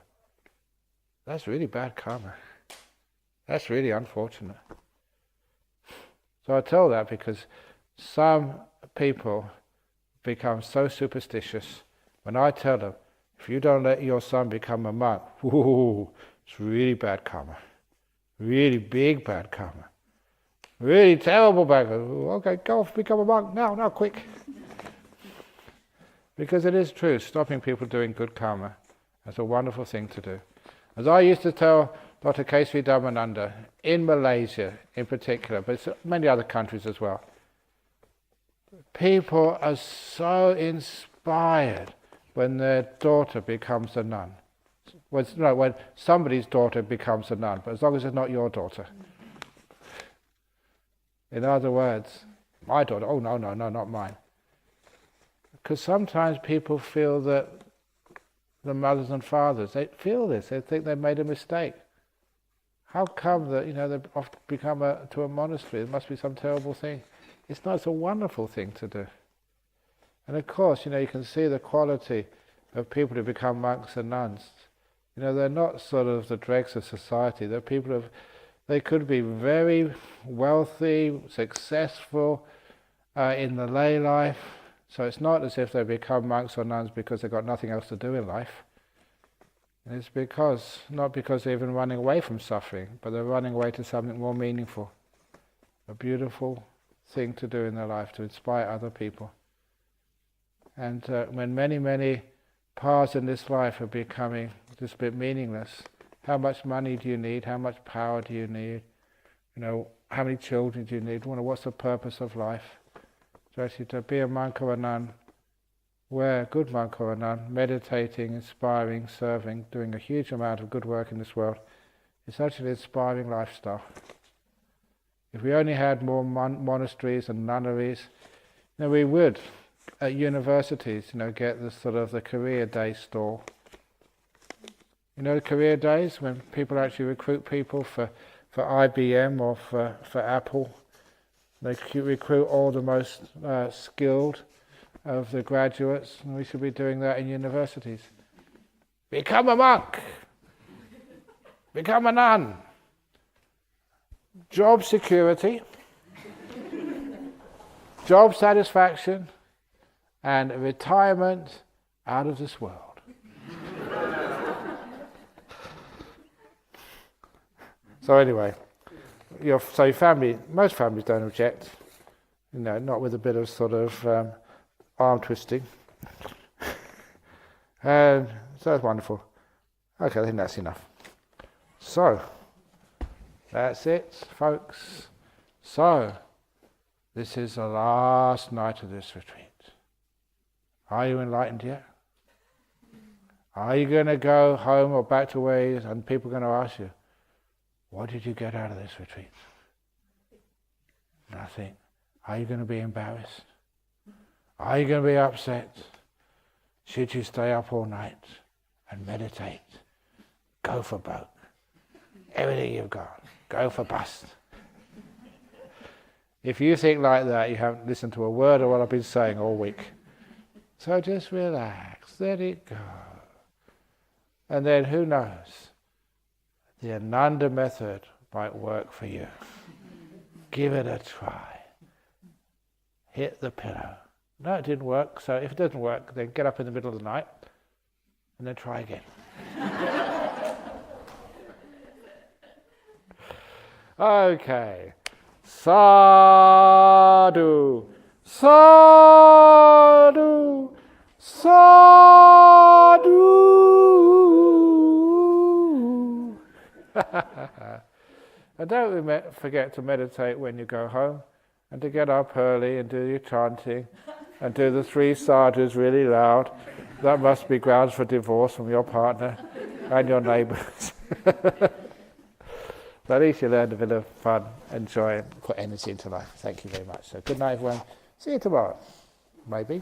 that's really bad karma. That's really unfortunate. So I tell that because some people become so superstitious. When I tell them, if you don't let your son become a monk, it's really bad karma. Really big bad karma. Really terrible bad karma. Okay, go off, become a monk now, quick. Because it is true, stopping people doing good karma is a wonderful thing to do. As I used to tell Dr. Kesri Dhammananda, in Malaysia in particular, but many other countries as well, people are so inspired when their daughter becomes a nun. When somebody's daughter becomes a nun, but as long as it's not your daughter. In other words, my daughter, oh no, not mine. Because sometimes people feel that the mothers and fathers, they feel this, they think they've made a mistake. How come that, they've often become to a monastery? It must be some terrible thing. It's not, it's a wonderful thing to do. And of course, you can see the quality of people who become monks and nuns. They're not sort of the dregs of society. They're people they could be very wealthy, successful in the lay life. So it's not as if they become monks or nuns because they've got nothing else to do in life. It's not because they're even running away from suffering, but they're running away to something more meaningful. A beautiful thing to do in their life, to inspire other people. And when many paths in this life are becoming just a bit meaningless, how much money do you need? How much power do you need? How many children do you need? What's the purpose of life? So actually to be a monk or a nun, a good monk or a nun, meditating, inspiring, serving, doing a huge amount of good work in this world, it's actually an inspiring lifestyle. If we only had more monasteries and nunneries, we would, at universities, get the career day stall. The career days when people actually recruit people for IBM or for Apple. They recruit all the most skilled of the graduates, and we should be doing that in universities. Become a monk! Become a nun! Job security, job satisfaction, and retirement out of this world. So anyway, your family, most families don't object, not with a bit of arm twisting. And so that's wonderful. Okay, I think that's enough. So, that's it, folks. So, this is the last night of this retreat. Are you enlightened yet? Are you going to go home or back to where you, and people are going to ask you, what did you get out of this retreat? Nothing. Are you going to be embarrassed? Are you going to be upset? Should you stay up all night and meditate? Go for broke. Everything you've got, go for bust. If you think like that, you haven't listened to a word of what I've been saying all week. So just relax, let it go. And then who knows? The Ananda method might work for you. Give it a try. Hit the pillow. No, it didn't work, so if it doesn't work, then get up in the middle of the night and then try again. Okay. Sadhu, sadhu, sadhu. And don't forget to meditate when you go home, and to get up early and do your chanting, and do the 3 sadhus really loud. That must be grounds for divorce from your partner and your neighbours. But at least you learned a bit of fun and joy and put energy into life. Thank you very much. So good night, everyone. See you tomorrow. Maybe.